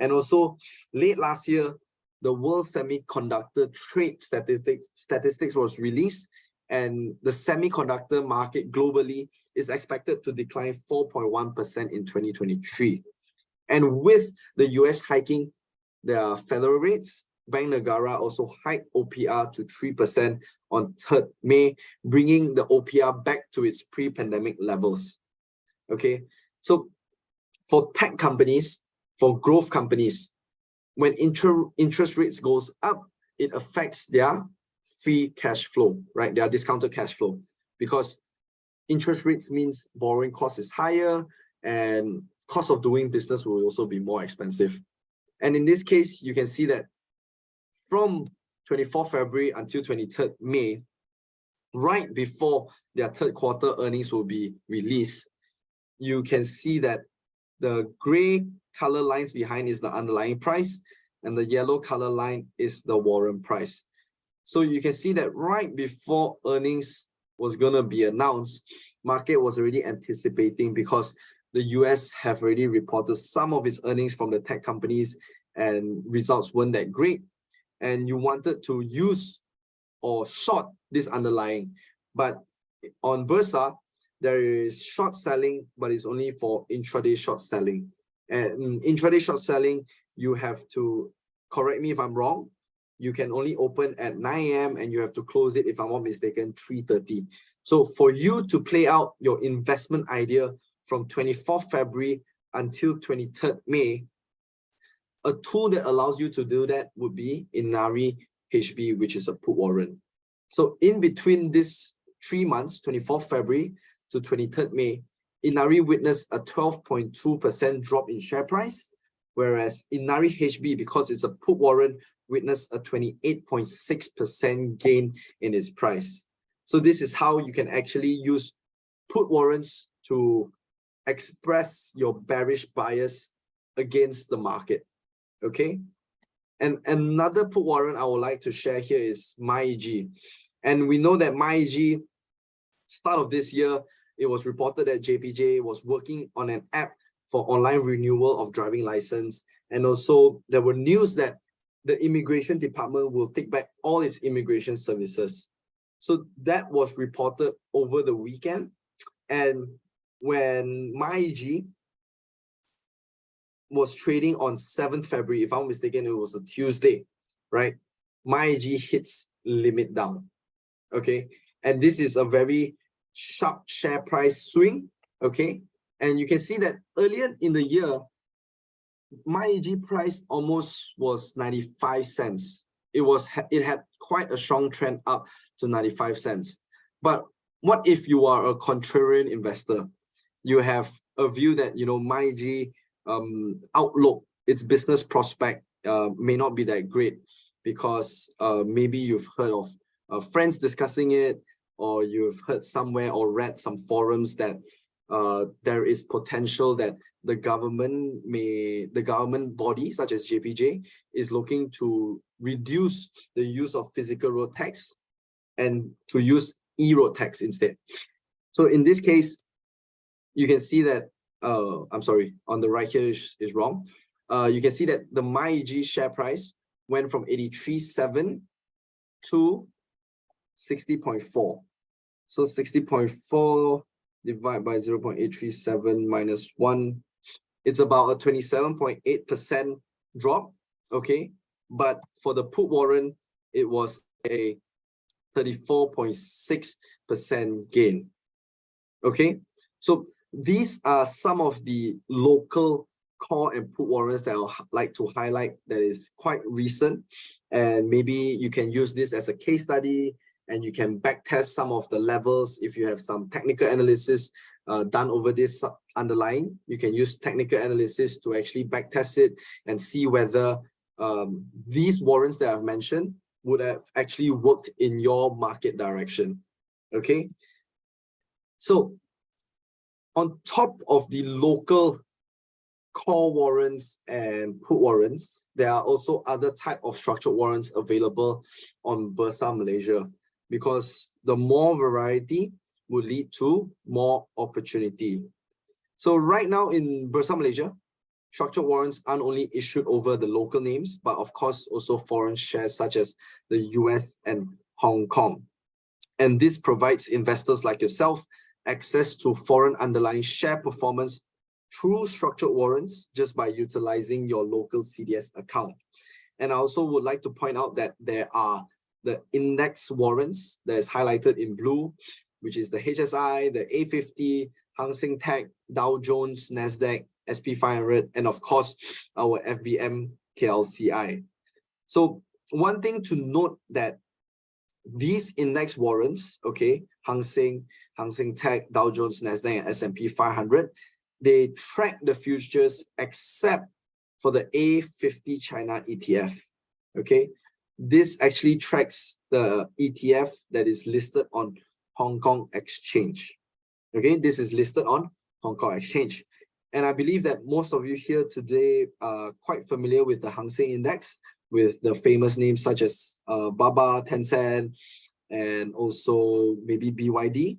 And also late last year, the World Semiconductor Trade statistics was released, and the semiconductor market globally is expected to decline 4.1% in 2023. And with the US hiking their federal rates, Bank Negara also hiked OPR to 3% on 3rd May, bringing the OPR back to its pre-pandemic levels. Okay, so for tech companies, for growth companies, when interest rates goes up, it affects their free cash flow, right? Their discounted cash flow, because interest rates means borrowing cost is higher and cost of doing business will also be more expensive. And in this case, you can see that from 24 February until 23rd May, right before their third quarter earnings will be released, you can see that the gray color lines behind is the underlying price and the yellow color line is the warrant price. So you can see that right before earnings was going to be announced, market was already anticipating because the US have already reported some of its earnings from the tech companies and results weren't that great. And you wanted to use or short this underlying. But on Bursa, there is short selling, but it's only for intraday short selling. And intraday short selling, you have to, correct me if I'm wrong, you can only open at 9 AM and you have to close it, if I'm not mistaken, 3:30. So for you to play out your investment idea from 24th February until 23rd May, a tool that allows you to do that would be Inari HB, which is a put warrant. So in between this 3 months, 24th February to 23rd May, Inari witnessed a 12.2% drop in share price, whereas Inari HB, because it's a put warrant, witnessed a 28.6% gain in its price. So this is how you can actually use put warrants to express your bearish bias against the market. Okay. And another put warrant I would like to share here is MyEG. And we know that MyEG, start of this year, it was reported that JPJ was working on an app for online renewal of driving license. And also there were news that the immigration department will take back all its immigration services. So that was reported over the weekend. And when MyEG was trading on 7th February, if I'm mistaken, it was a Tuesday, right? MyEG hits limit down, okay? And this is a very sharp share price swing, okay? And you can see that earlier in the year, MyEG price almost was 95 cents. It had quite a strong trend up to 95 cents. But what if you are a contrarian investor? You have a view that, you know, MyEG outlook, its business prospect may not be that great because maybe you've heard of friends discussing it, or you've heard somewhere or read some forums that there is potential that the government body such as JPJ is looking to reduce the use of physical road tax and to use e-road tax instead. So in this case, you can see that I'm sorry, on the right here is wrong. You can see that the MyEG share price went from 83.7 to 60.4. So 60.4 divided by 0.837 minus 1, it's about a 27.8% drop, okay? But for the put warrant, it was a 34.6% gain, okay? So these are some of the local call and put warrants that I'll like to highlight that is quite recent, and maybe you can use this as a case study and you can backtest some of the levels. If you have some technical analysis done over this underlying, you can use technical analysis to actually backtest it and see whether these warrants that I've mentioned would have actually worked in your market direction, okay? So on top of the local call warrants and put warrants, there are also other type of structured warrants available on Bursa Malaysia, because the more variety will lead to more opportunity. So right now in Bursa Malaysia, structured warrants aren't only issued over the local names, but of course also foreign shares such as the US and Hong Kong. And this provides investors like yourself access to foreign underlying share performance through structured warrants just by utilizing your local CDS account. And I also would like to point out that there are the index warrants that is highlighted in blue, which is the HSI, the A50, Hang Seng Tech, Dow Jones, Nasdaq, SP500, and of course, our FBM KLCI. So one thing to note that these index warrants, okay, Hang Seng Tech, Dow Jones, Nasdaq, and S&P 500, they track the futures except for the A50 China ETF, okay? This actually tracks the ETF that is listed on Hong Kong Exchange, okay? This is listed on Hong Kong Exchange. And I believe that most of you here today are quite familiar with the Hang Seng Index, with the famous names such as Baba, Tencent, and also maybe BYD.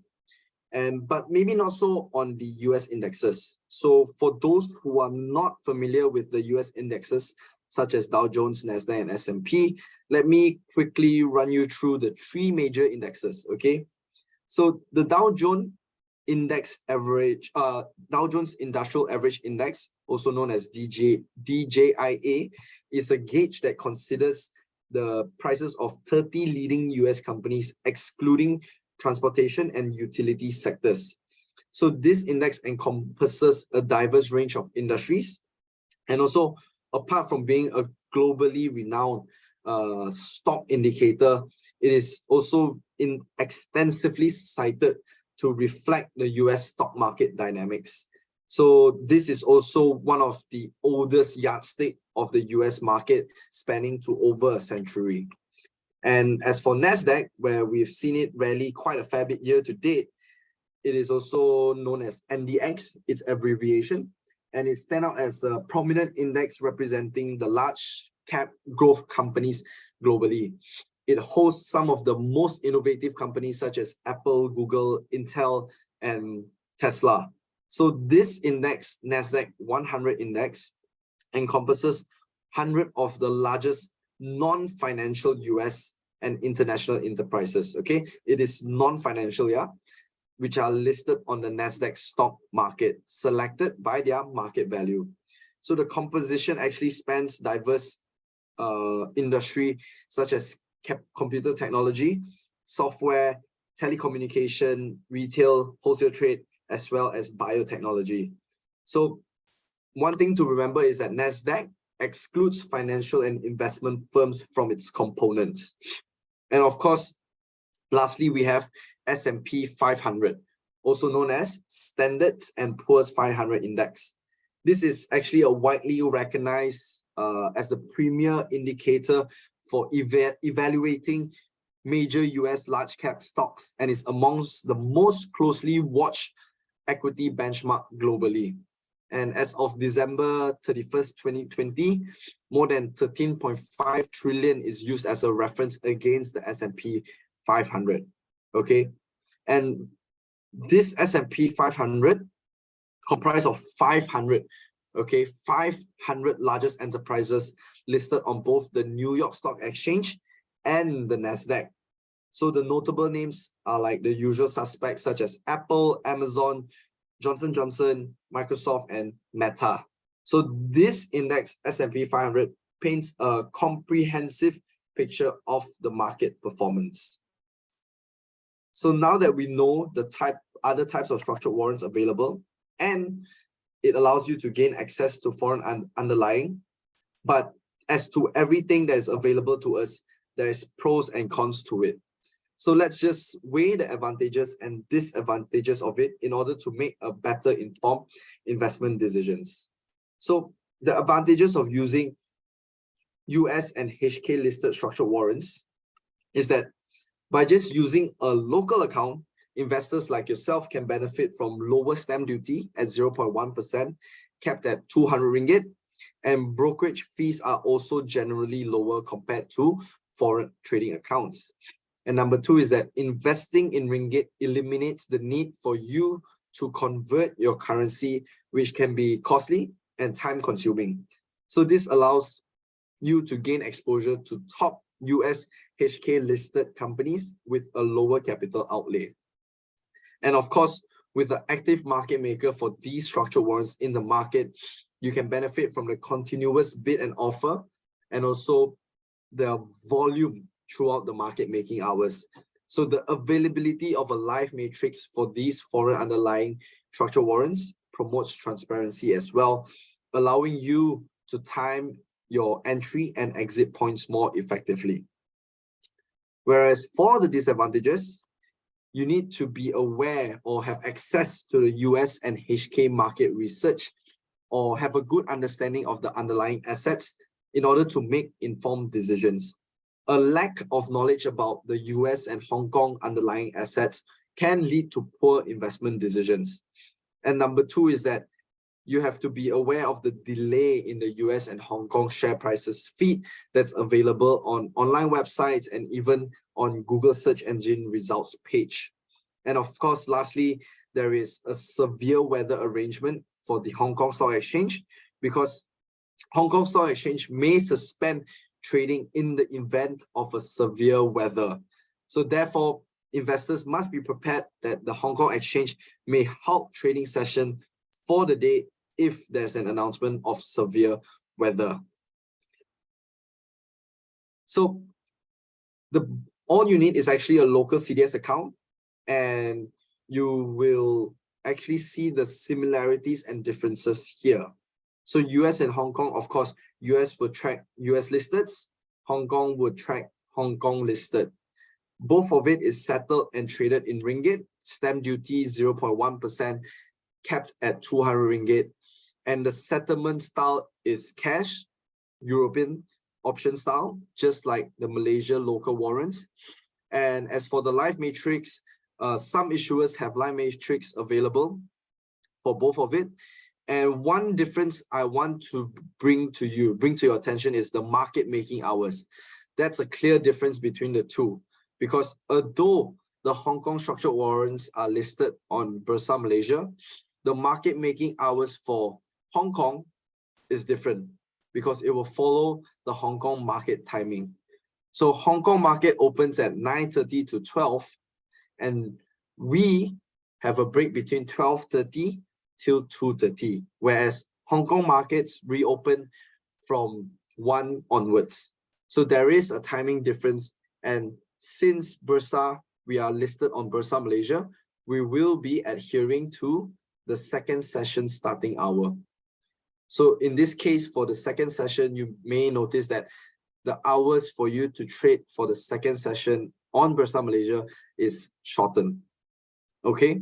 But maybe not so on the US indexes. So for those who are not familiar with the US indexes, such as Dow Jones, Nasdaq, and S&P, let me quickly run you through the three major indexes, okay? So the Dow Jones Dow Jones Industrial Average Index, also known as DJIA, is a gauge that considers the prices of 30 leading US companies, excluding transportation and utility sectors. So this index encompasses a diverse range of industries, and also apart from being a globally renowned stock indicator, it is also extensively cited to reflect the US stock market dynamics. So this is also one of the oldest yardstick of the US market, spanning to over a century. And as for Nasdaq, where we've seen it rally quite a fair bit year to date, it is also known as NDX, its abbreviation. and it stands out as a prominent index representing the large cap growth companies globally. It hosts some of the most innovative companies such as Apple, Google, Intel, and Tesla. So this index, NASDAQ 100 index, encompasses 100 of the largest non-financial US and international enterprises. Okay, it is non-financial, yeah, which are listed on the NASDAQ stock market, selected by their market value. So the composition actually spans diverse industry such as computer technology, software, telecommunication, retail, wholesale trade, as well as biotechnology. So one thing to remember is that NASDAQ excludes financial and investment firms from its components. And of course, lastly, we have S&P 500, also known as Standard & Poor's 500 Index. This is actually a widely recognized as the premier indicator for evaluating major US large cap stocks, and is amongst the most closely watched equity benchmark globally. And as of December 31st, 2020, more than 13.5 trillion is used as a reference against the S&P 500. Okay, and this S&P 500 comprised of 500, okay, 500 largest enterprises listed on both the New York Stock Exchange and the NASDAQ. So the notable names are like the usual suspects such as Apple, Amazon, Johnson & Johnson, Microsoft, and Meta. So this index, S&P 500, paints a comprehensive picture of the market performance. So now that we know the other types of structured warrants available, and it allows you to gain access to foreign underlying, but as to everything that is available to us, there is pros and cons to it. So let's just weigh the advantages and disadvantages of it in order to make a better informed investment decisions. So the advantages of using US and HK listed structured warrants is that by just using a local account, investors like yourself can benefit from lower stamp duty at 0.1%, capped at 200 ringgit, and brokerage fees are also generally lower compared to foreign trading accounts. And number two is that investing in ringgit eliminates the need for you to convert your currency, which can be costly and time consuming. So this allows you to gain exposure to top US HK listed companies with a lower capital outlay. And of course, with the active market maker for these structured warrants in the market, you can benefit from the continuous bid and offer, and also the volume throughout the market making hours. So the availability of a live matrix for these foreign underlying structured warrants promotes transparency as well, allowing you to time your entry and exit points more effectively. Whereas for the disadvantages, you need to be aware or have access to the US and HK market research, or have a good understanding of the underlying assets in order to make informed decisions. A lack of knowledge about the US and Hong Kong underlying assets can lead to poor investment decisions. And number two is that you have to be aware of the delay in the US and Hong Kong share prices feed that's available on online websites and even on Google search engine results page. And of course, lastly, there is a severe weather arrangement for the Hong Kong Stock Exchange, because Hong Kong Stock Exchange may suspend trading in the event of a severe weather. So therefore, investors must be prepared that the Hong Kong Exchange may halt trading session for the day if there's an announcement of severe weather. So all you need is actually a local CDS account, and you will actually see the similarities and differences here. So US and Hong Kong, of course, US will track US listed, Hong Kong would track Hong Kong listed. Both of it is settled and traded in ringgit, stamp duty 0.1%, capped at 200 ringgit. And the settlement style is cash, European option style, just like the Malaysia local warrants. And as for the live matrix, some issuers have live matrix available for both of it. And one difference I want to bring to your attention is the market making hours. That's a clear difference between the two, because although the Hong Kong structured warrants are listed on Bursa Malaysia, the market making hours for Hong Kong is different because it will follow the Hong Kong market timing. So Hong Kong market opens at 9:30 to 12, and we have a break between 12:30 till 2:30, whereas Hong Kong markets reopen from 1 onwards. So there is a timing difference, and since Bursa, we are listed on Bursa Malaysia, we will be adhering to the second session starting hour. So in this case, for the second session, you may notice that the hours for you to trade for the second session on Bursa Malaysia is shortened. Okay.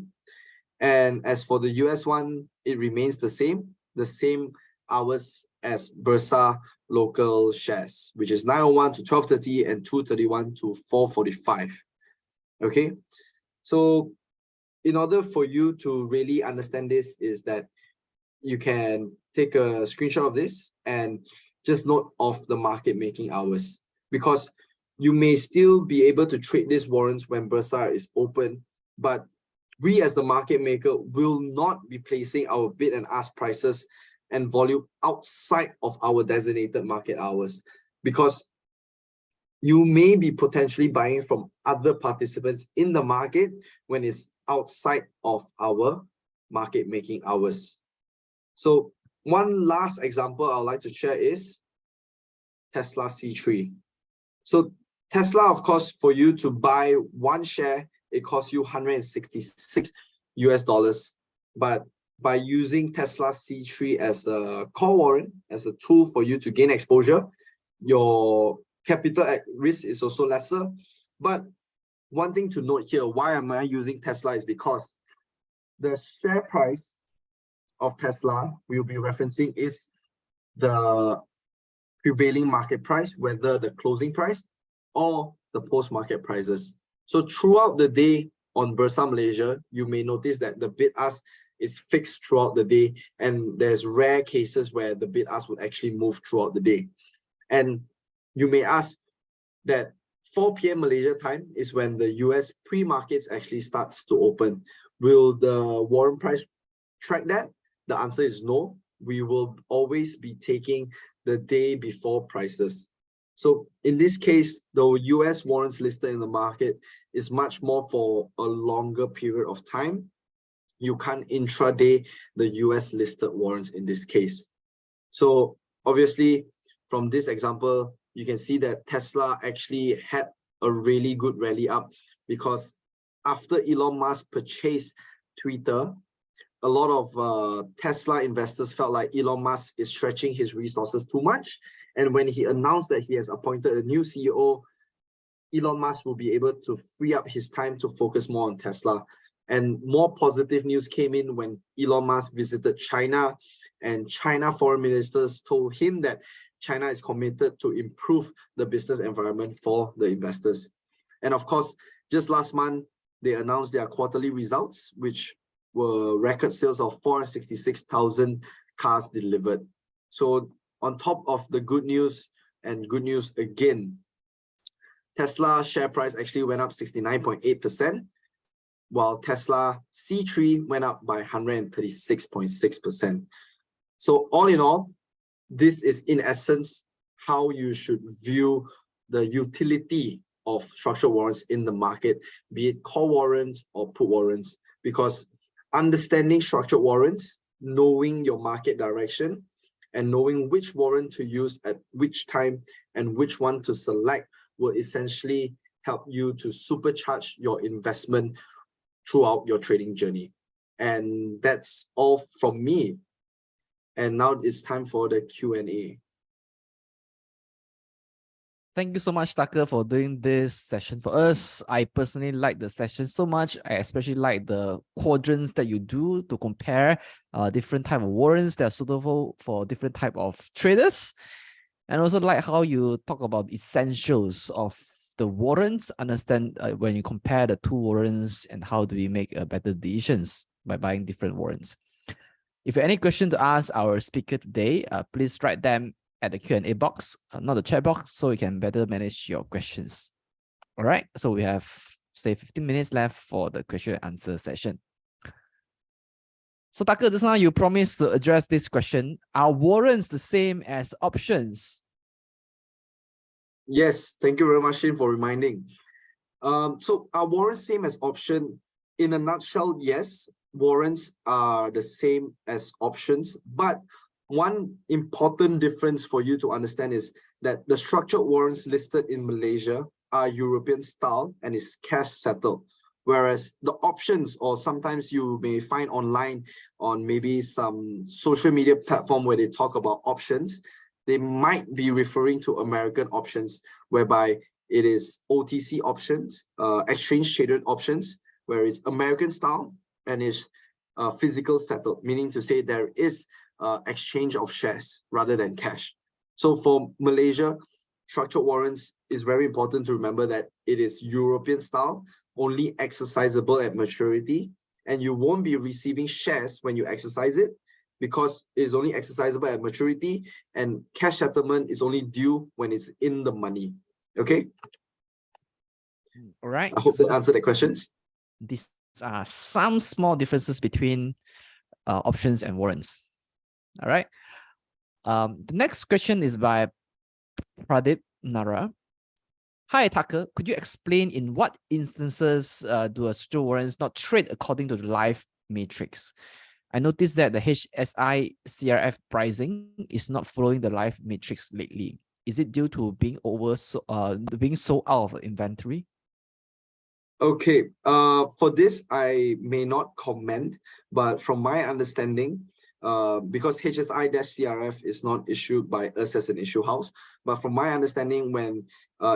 And as for the US one, it remains the same hours as Bursa local shares, which is 9:01 to 12:30 and 2:31 to 4:45. Okay. So in order for you to really understand this, is that you can take a screenshot of this and just note of the market making hours, because you may still be able to trade these warrants when Bursa is open, but we as the market maker will not be placing our bid and ask prices and volume outside of our designated market hours, because you may be potentially buying from other participants in the market when it's outside of our market making hours. So one last example I would like to share is Tesla C3. So Tesla, of course, for you to buy one share, it costs you $166 US. But by using Tesla C3 as a call warrant, as a tool for you to gain exposure, your capital at risk is also lesser. But one thing to note here, why am I using Tesla, is because the share price of Tesla we'll be referencing is the prevailing market price, whether the closing price or the post-market prices. So throughout the day on Bursa Malaysia, you may notice that the bid-ask is fixed throughout the day, and there's rare cases where the bid-ask would actually move throughout the day. And you may ask that 4 p.m. Malaysia time is when the US pre-markets actually starts to open. Will the warrant price track that? The answer is no. We will always be taking the day before prices. So in this case, the US warrants listed in the market is much more for a longer period of time. You can't intraday the US listed warrants in this case. So obviously, from this example, you can see that Tesla actually had a really good rally up, because after Elon Musk purchased Twitter, a lot of Tesla investors felt like Elon Musk is stretching his resources too much. And when he announced that he has appointed a new CEO, Elon Musk will be able to free up his time to focus more on Tesla. And more positive news came in when Elon Musk visited China, and China foreign ministers told him that China is committed to improve the business environment for the investors. And of course, just last month, they announced their quarterly results, which were record sales of 466,000 cars delivered. So on top of the good news, and good news again, Tesla share price actually went up 69.8%, while Tesla C3 went up by 136.6%. So all in all, this is in essence how you should view the utility of structured warrants in the market, be it call warrants or put warrants, because understanding structured warrants, knowing your market direction, and knowing which warrant to use at which time and which one to select will essentially help you to supercharge your investment throughout your trading journey. And that's all from me. And now it's time for the Q&A. Thank you so much, Tucker, for doing this session for us. I personally like the session so much. I especially like the quadrants that you do to compare different type of warrants that are suitable for different type of traders. And also like how you talk about essentials of the warrants, understand when you compare the two warrants and how do we make better decisions by buying different warrants. If you have any question to ask our speaker today, please write them at the Q&A box, not the chat box, so we can better manage your questions. All right, so we have, say, 15 minutes left for the question and answer session. So, Tucker, just now you promised to address this question. Are warrants the same as options? Yes, thank you very much, Shane, for reminding. So are warrants same as option? In a nutshell, yes, warrants are the same as options, but one important difference for you to understand is that the structured warrants listed in Malaysia are European style and is cash settled. Whereas the options, or sometimes you may find online on maybe some social media platform where they talk about options, they might be referring to American options, whereby it is OTC options, exchange traded options, where it's American style and is physical settled, meaning to say there is exchange of shares rather than cash. So for Malaysia, structured warrants is very important to remember that it is European style, only exercisable at maturity, and you won't be receiving shares when you exercise it, because it's only exercisable at maturity, and cash settlement is only due when it's in the money. Okay? All right. I hope that answered the questions. These are some small differences between options and warrants. All right. The next question is by Pradeep Nara. Hi, Tucker. Could you explain in what instances do a structured warrants not trade according to the live matrix? I noticed that the HSI CRF pricing is not following the live matrix lately. Is it due to being sold out of inventory? Okay, for this, I may not comment, but from my understanding, because HSI-CRF is not issued by us as an issue house, but from my understanding, when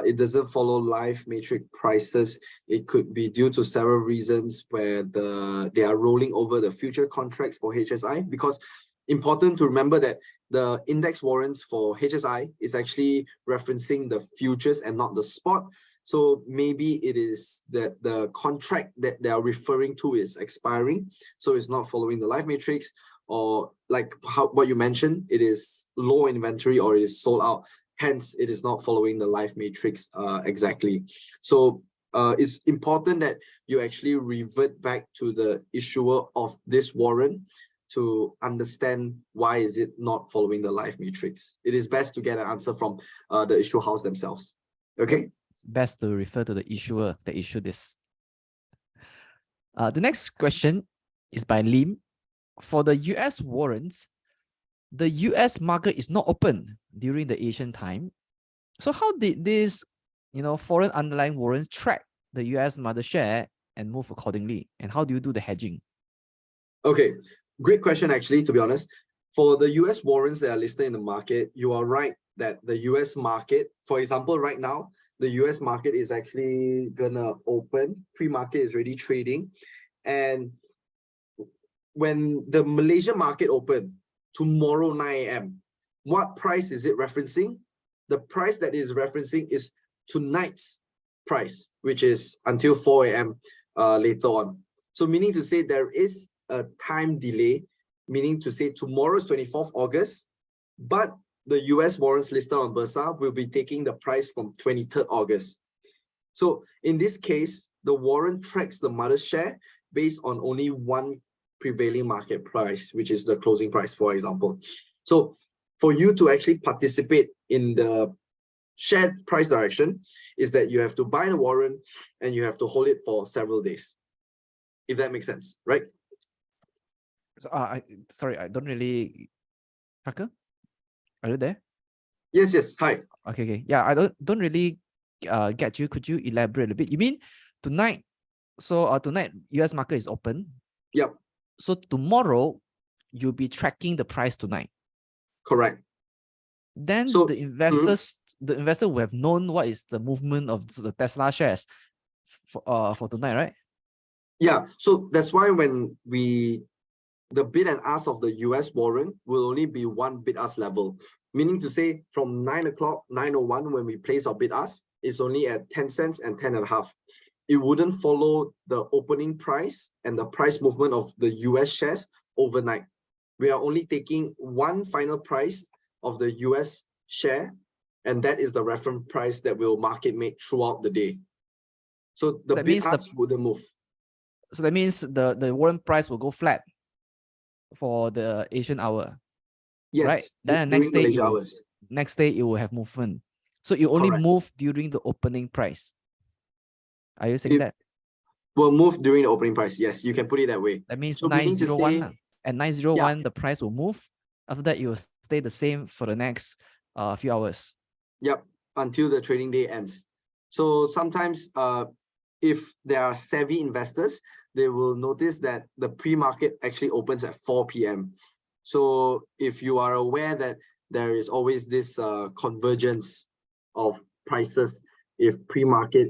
it doesn't follow live matrix prices, it could be due to several reasons where they are rolling over the future contracts for HSI. Because important to remember that the index warrants for HSI is actually referencing the futures and not the spot. So maybe it is that the contract that they are referring to is expiring, so it's not following the live matrix, or like what you mentioned, it is low inventory or it is sold out, hence it is not following the live matrix exactly. So it's important that you actually revert back to the issuer of this warrant to understand why is it not following the live matrix. It is best to get an answer from the issue house themselves. Okay. Best to refer to the issuer that issued this. The next question is by Lim. For the US warrants, the US market is not open during the Asian time. So how did this, foreign underlying warrants track the US mother share and move accordingly? And how do you do the hedging? Okay, great question actually, to be honest. For the US warrants that are listed in the market, you are right that the US market, for example, right now, the US market is actually gonna open. Pre-market is already trading. And when the Malaysia market open tomorrow 9 a.m., what price is it referencing? The price that is referencing is tonight's price, which is until 4 a.m. Later on. So meaning to say there is a time delay, meaning to say tomorrow is 24th August, but the US warrants listed on Bursa will be taking the price from 23rd August. So in this case, the warrant tracks the mother share based on only one prevailing market price, which is the closing price, for example. So for you to actually participate in the share price direction is that you have to buy the warrant and you have to hold it for several days, if that makes sense, right? So, sorry, I don't really... Tucker? Are you there? Yes, yes. Hi. Okay. Yeah, I don't really get you. Could you elaborate a bit? You mean tonight? So tonight US market is open. Yep. So tomorrow you'll be tracking the price tonight. Correct. Then so, the investor will have known what is the movement of the Tesla shares for tonight, right? Yeah. So that's why when the bid and ask of the US warrant will only be one bid ask level, meaning to say from 9 o'clock, 9:01, when we place our bid ask, it's only at 10 cents and 10.5. It wouldn't follow the opening price and the price movement of the US shares overnight. We are only taking one final price of the US share, and that is the reference price that will market make throughout the day. So the That bid means ask wouldn't move. So that means the warrant price will go flat for the Asian hour. Yes, right? Then the during Malaysia hours. next day it will have movement. So you only Correct. move during the opening price. Are you saying that? Will move during the opening price. Yes, you can put it that way. That means So meaning to 901. say, At 901, the price will move. After that, it will stay the same for the next few hours. Yep, until the trading day ends. So sometimes if there are savvy investors, they will notice that the pre-market actually opens at 4 p.m. So if you are aware that there is always this convergence of prices, if pre-market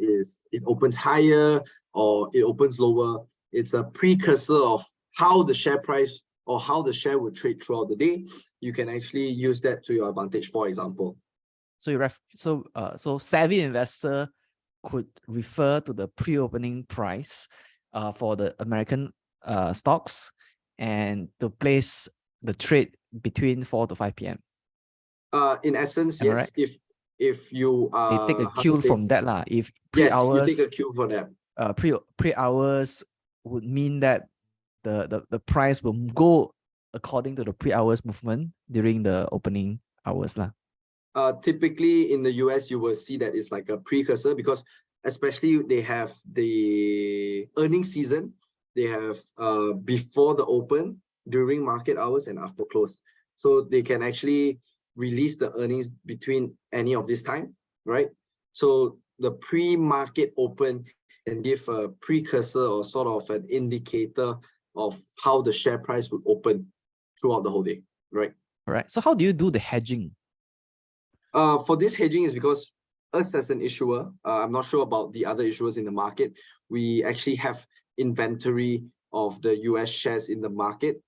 it opens higher or it opens lower, it's a precursor of how the share price or how the share will trade throughout the day. You can actually use that to your advantage, for example. So savvy investor could refer to the pre-opening price for the American stocks and to place the trade between 4 to 5 p.m. In essence, Am I yes. right? If you they take a cue from that lah. If pre-hours, yes, you take a cue for that. Pre-hours would mean that the price will go according to the pre-hours movement during the opening hours lah. Typically in the US, you will see that it's like a precursor because especially they have the earnings season. They have before the open, during market hours, and after close. So they can actually release the earnings between any of this time, right? So the pre-market open can give a precursor or sort of an indicator of how the share price would open throughout the whole day, right? All right. So how do you do the hedging? For this hedging is because us as an issuer, I'm not sure about the other issuers in the market. We actually have inventory of the US shares in the market.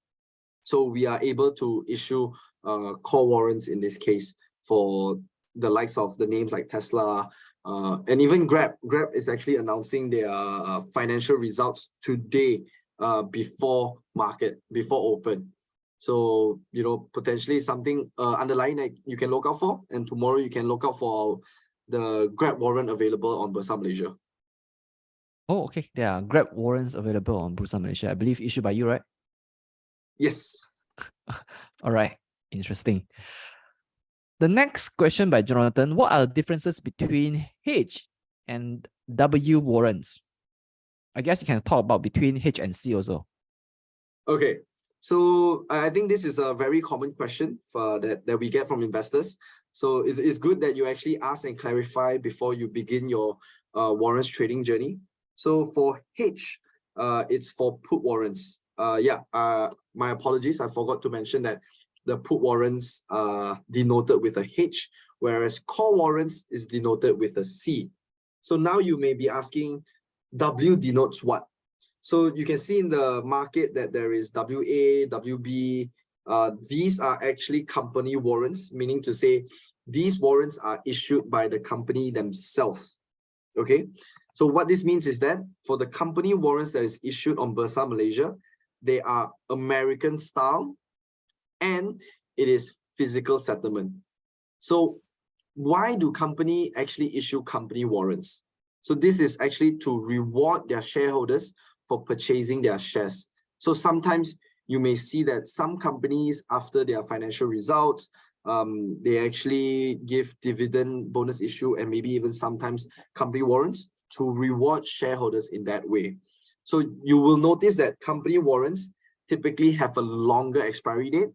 So we are able to issue call warrants in this case for the likes of the names like Tesla and even Grab. Grab is actually announcing their financial results today before open. So, you know, potentially something underlying that you can look out for. And tomorrow you can look out for the Grab warrant available on Bursa Malaysia. Oh, okay. There are Grab warrants available on Bursa Malaysia. I believe issued by you, right? Yes. All right. Interesting. The next question by Jonathan. What are the differences between H and W warrants? I guess you can talk about between H and C also. Okay. So I think this is a very common question that we get from investors. So it's good that you actually ask and clarify before you begin your warrants trading journey. So for H, it's for put warrants. My apologies. I forgot to mention that the put warrants are denoted with a H, whereas call warrants is denoted with a C. So now you may be asking, W denotes what? So you can see in the market that there is WA, WB. These are actually company warrants, meaning to say these warrants are issued by the company themselves. Okay. So what this means is that for the company warrants that is issued on Bursa Malaysia, they are American style and it is physical settlement. So why do company actually issue company warrants? So this is actually to reward their shareholders for purchasing their shares. So sometimes you may see that some companies, after their financial results, they actually give dividend bonus issue and maybe even sometimes company warrants to reward shareholders in that way. So you will notice that company warrants typically have a longer expiry date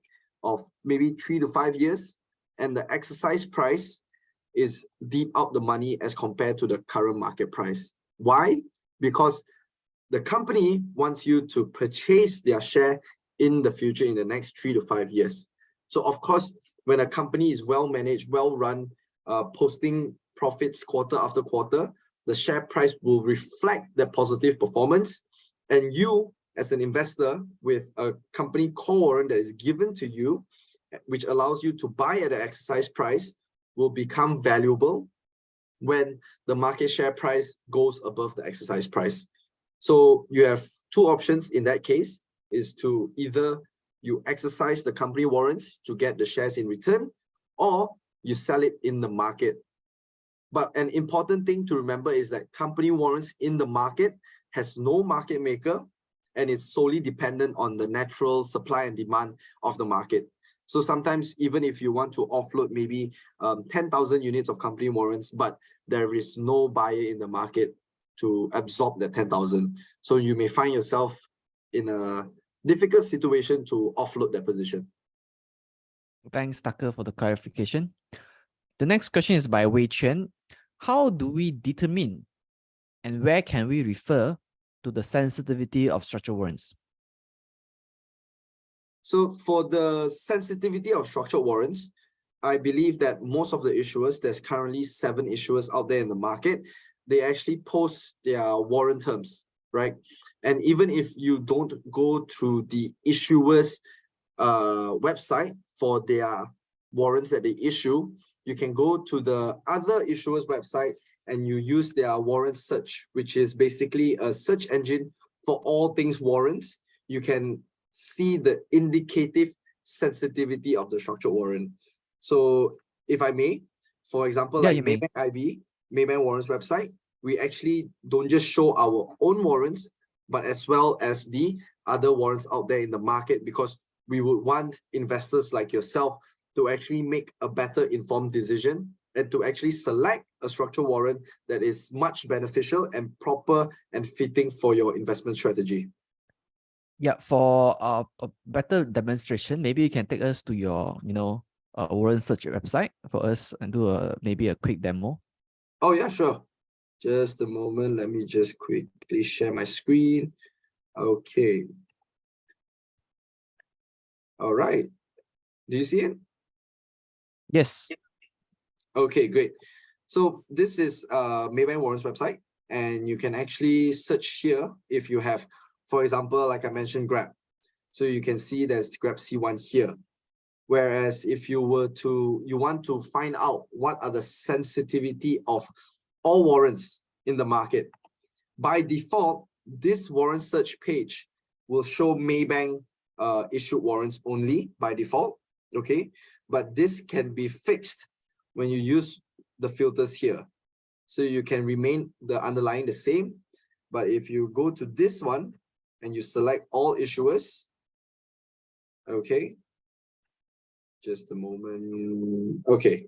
of maybe 3 to 5 years, and the exercise price is deep out the money as compared to the current market price. Why? Because the company wants you to purchase their share in the future in the next 3 to 5 years. So of course, when a company is well managed, well run, posting profits quarter after quarter, the share price will reflect the positive performance. And you, as an investor with a company call warrant that is given to you, which allows you to buy at the exercise price, will become valuable when the market share price goes above the exercise price. So you have two options in that case, is to either you exercise the company warrants to get the shares in return, or you sell it in the market. But an important thing to remember is that company warrants in the market has no market maker, and it's solely dependent on the natural supply and demand of the market. So sometimes even if you want to offload maybe 10,000 units of company warrants, but there is no buyer in the market to absorb that 10,000. So you may find yourself in a difficult situation to offload that position. Thanks, Tucker, for the clarification. The next question is by Wei Chen. How do we determine and where can we refer to the sensitivity of structured warrants? So for the sensitivity of structured warrants, I believe that most of the issuers, there's currently 7 issuers out there in the market, they actually post their warrant terms, right? And even if you don't go to the issuer's website for their warrants that they issue, you can go to the other issuer's website and you use their warrant search, which is basically a search engine for all things warrants. You can see the indicative sensitivity of the structured warrant. So if I may, for example, like Maybank IB, Maybank Warrants website, we actually don't just show our own warrants, but as well as the other warrants out there in the market, because we would want investors like yourself to actually make a better informed decision and to actually select a structured warrant that is much beneficial and proper and fitting for your investment strategy. Yeah, for a better demonstration, maybe you can take us to your, warrant search website for us and do maybe a quick demo. Oh yeah, sure. Just a moment. Let me just quickly share my screen. Okay. All right. Do you see it? Yes. Okay, great. So this is Maybank Warrants website, and you can actually search here if you have, for example, like I mentioned, Grab. So you can see there's Grab C1 here. Whereas if you want to find out what are the sensitivity of all warrants in the market, by default, this warrant search page will show Maybank issued warrants only by default, okay? But this can be fixed when you use the filters here. So you can remain the underlying the same, but if you go to this one and you select all issuers, okay, just a moment, okay,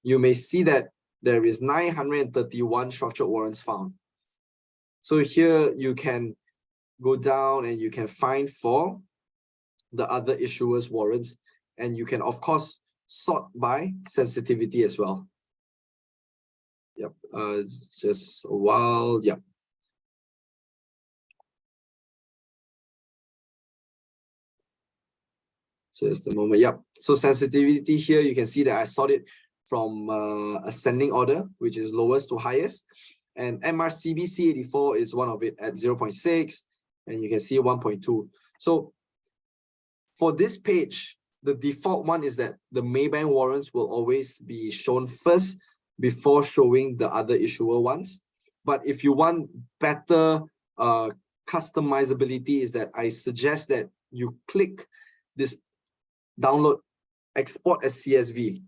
you may see that there is 931 structured warrants found. So here you can go down and you can find for the other issuers warrants, and you can of course sort by sensitivity as well. Yep, just a while. Yep. Just a moment. Yep. So sensitivity here, you can see that I sort it from ascending order, which is lowest to highest. And MRCB C84 is one of it at 0.6, and you can see 1.2. So for this page, the default one is that the Maybank warrants will always be shown first before showing the other issuer ones. But if you want better customizability, is that I suggest that you click this download export as CSV.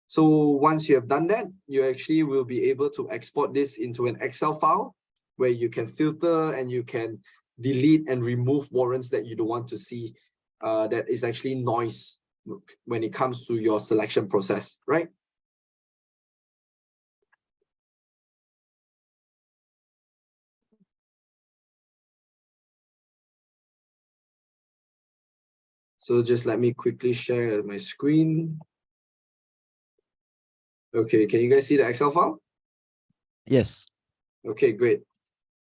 So once you have done that, you actually will be able to export this into an Excel file where you can filter and you can delete and remove warrants that you don't want to see that is actually noise when it comes to your selection process, right? So just let me quickly share my screen. Okay, can you guys see the Excel file? Yes. Okay, great.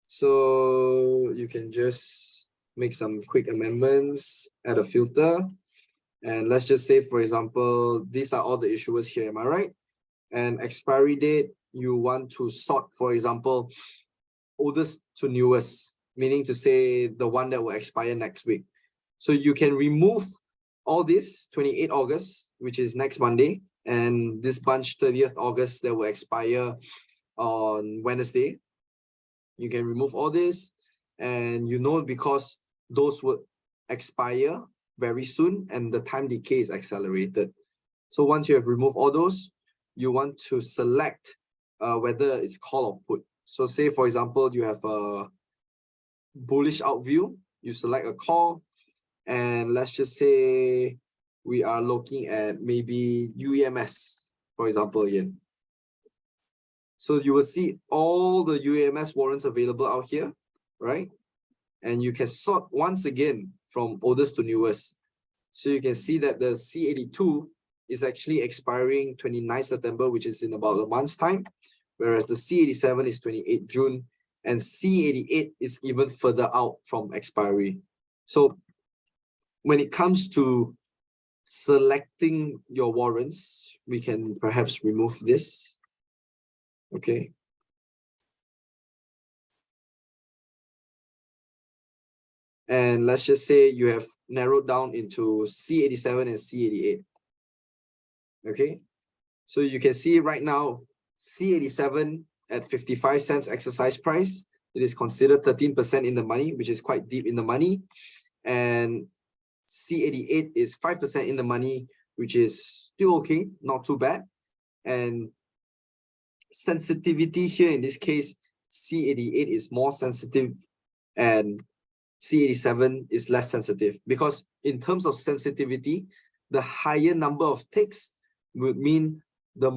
So you can just make some quick amendments, add a filter. And let's just say, for example, these are all the issuers here, am I right? And expiry date, you want to sort, for example, oldest to newest, meaning to say the one that will expire next week. So you can remove all this 28 August, which is next Monday, and this bunch 30th August that will expire on Wednesday. You can remove all this, and because those would expire very soon, and the time decay is accelerated. So once you have removed all those, you want to select whether it's call or put. So say, for example, you have a bullish out view, you select a call, and let's just say we are looking at maybe UEMS, for example, again. So you will see all the UEMS warrants available out here, right? And you can sort once again from oldest to newest. So you can see that the C82 is actually expiring 29 September, which is in about a month's time, whereas the C87 is 28 June, and C88 is even further out from expiry. So when it comes to selecting your warrants, we can perhaps remove this. Okay. And let's just say you have narrowed down into C87 and C88. Okay. So you can see right now, C87 at 55 cents exercise price, it is considered 13% in the money, which is quite deep in the money. And C88 is 5% in the money, which is still okay, not too bad. And sensitivity here in this case, C88 is more sensitive and C87 is less sensitive, because in terms of sensitivity, the higher number of ticks would mean the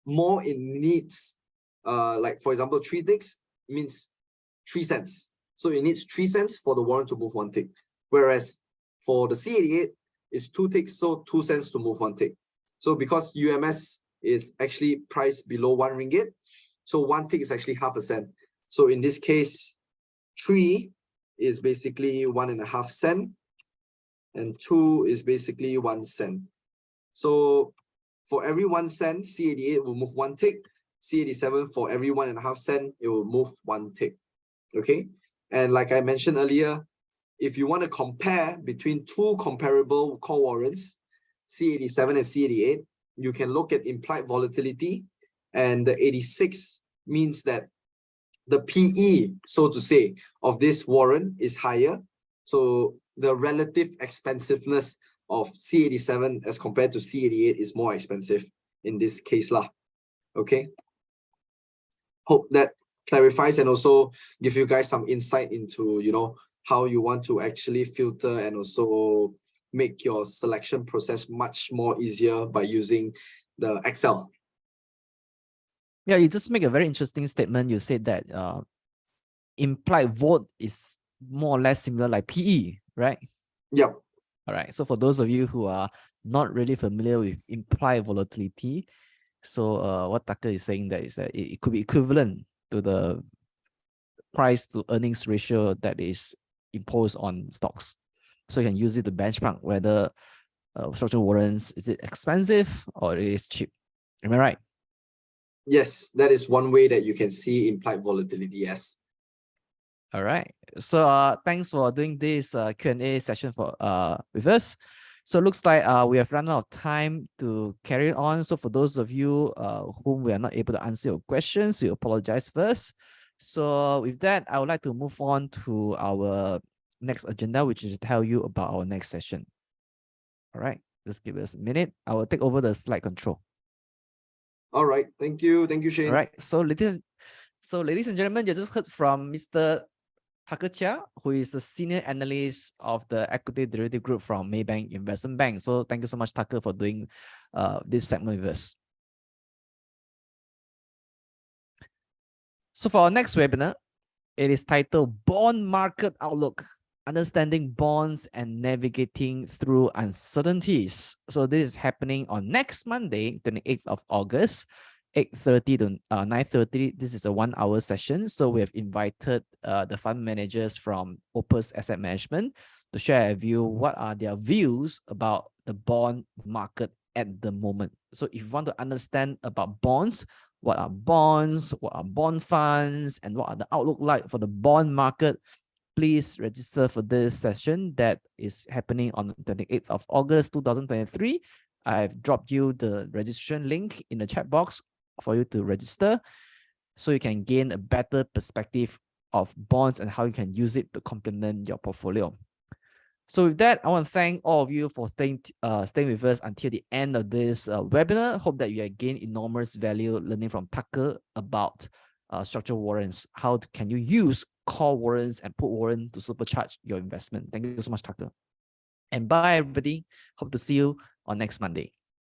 more it needs, like for example, 3 ticks means 3 cents. So it needs 3 cents for the warrant to move 1 tick. Whereas for the C88, it's 2 ticks, so 2 cents to move 1 tick. So because UMS is actually priced below 1 ringgit, so 1 tick is actually half a cent. So in this case, 3 is basically 1.5 cent, and 2 is basically 1 cent. So for every 1 cent, C88 will move 1 tick. C87, for every 1.5 cent, it will move 1 tick. Okay. And like I mentioned earlier, if you want to compare between 2 comparable call warrants, C87 and C88, you can look at implied volatility, and the 86 means that the PE, so to say, of this warrant is higher. So the relative expensiveness of C87 as compared to C88 is more expensive in this case lah. Okay. Hope that clarifies and also give you guys some insight into, you know, how you want to actually filter and also make your selection process much more easier by using the Excel. Yeah, you just make a very interesting statement. You said that implied vote is more or less similar like PE, right? Yep. All right. So for those of you who are not really familiar with implied volatility, so what Tucker is saying that is that it could be equivalent to the price to earnings ratio that is imposed on stocks. So you can use it to benchmark whether structural warrants, is it expensive or it is cheap. Am I right? Yes, that is one way that you can see implied volatility, yes. All right. So thanks for doing this Q&A session for with us. So it looks like we have run out of time to carry on. So for those of you whom we are not able to answer your questions, we apologize first. So with that, I would like to move on to our next agenda, which is to tell you about our next session. All right, just give us a minute. I will take over the slide control. All right, thank you, Shane. All right, so ladies and gentlemen, you just heard from Mr. Tucker Chia, who is the senior analyst of the equity derivative group from Maybank Investment Bank. So thank you so much, Tucker, for doing this segment with us. So for our next webinar, it is titled Bond Market Outlook, Understanding Bonds and Navigating Through Uncertainties. So this is happening on next Monday, 28th of August, 8:30 to 9:30. This is a 1-hour session. So we have invited the fund managers from Opus Asset Management to share a view. What are their views about the bond market at the moment? So if you want to understand about bonds, what are bonds, what are bond funds, and what are the outlook like for the bond market, please register for this session that is happening on the 28th of August 2023. I've dropped you the registration link in the chat box for you to register so you can gain a better perspective of bonds and how you can use it to complement your portfolio. So with that, I want to thank all of you for staying with us until the end of this webinar. Hope that you have gained enormous value learning from Tucker about structured warrants. How can you use call warrants and put warrant to supercharge your investment? Thank you so much, Tucker. And bye, everybody. Hope to see you on next Monday.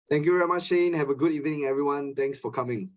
Thank you very much, Shane. Have a good evening, everyone. Thanks for coming.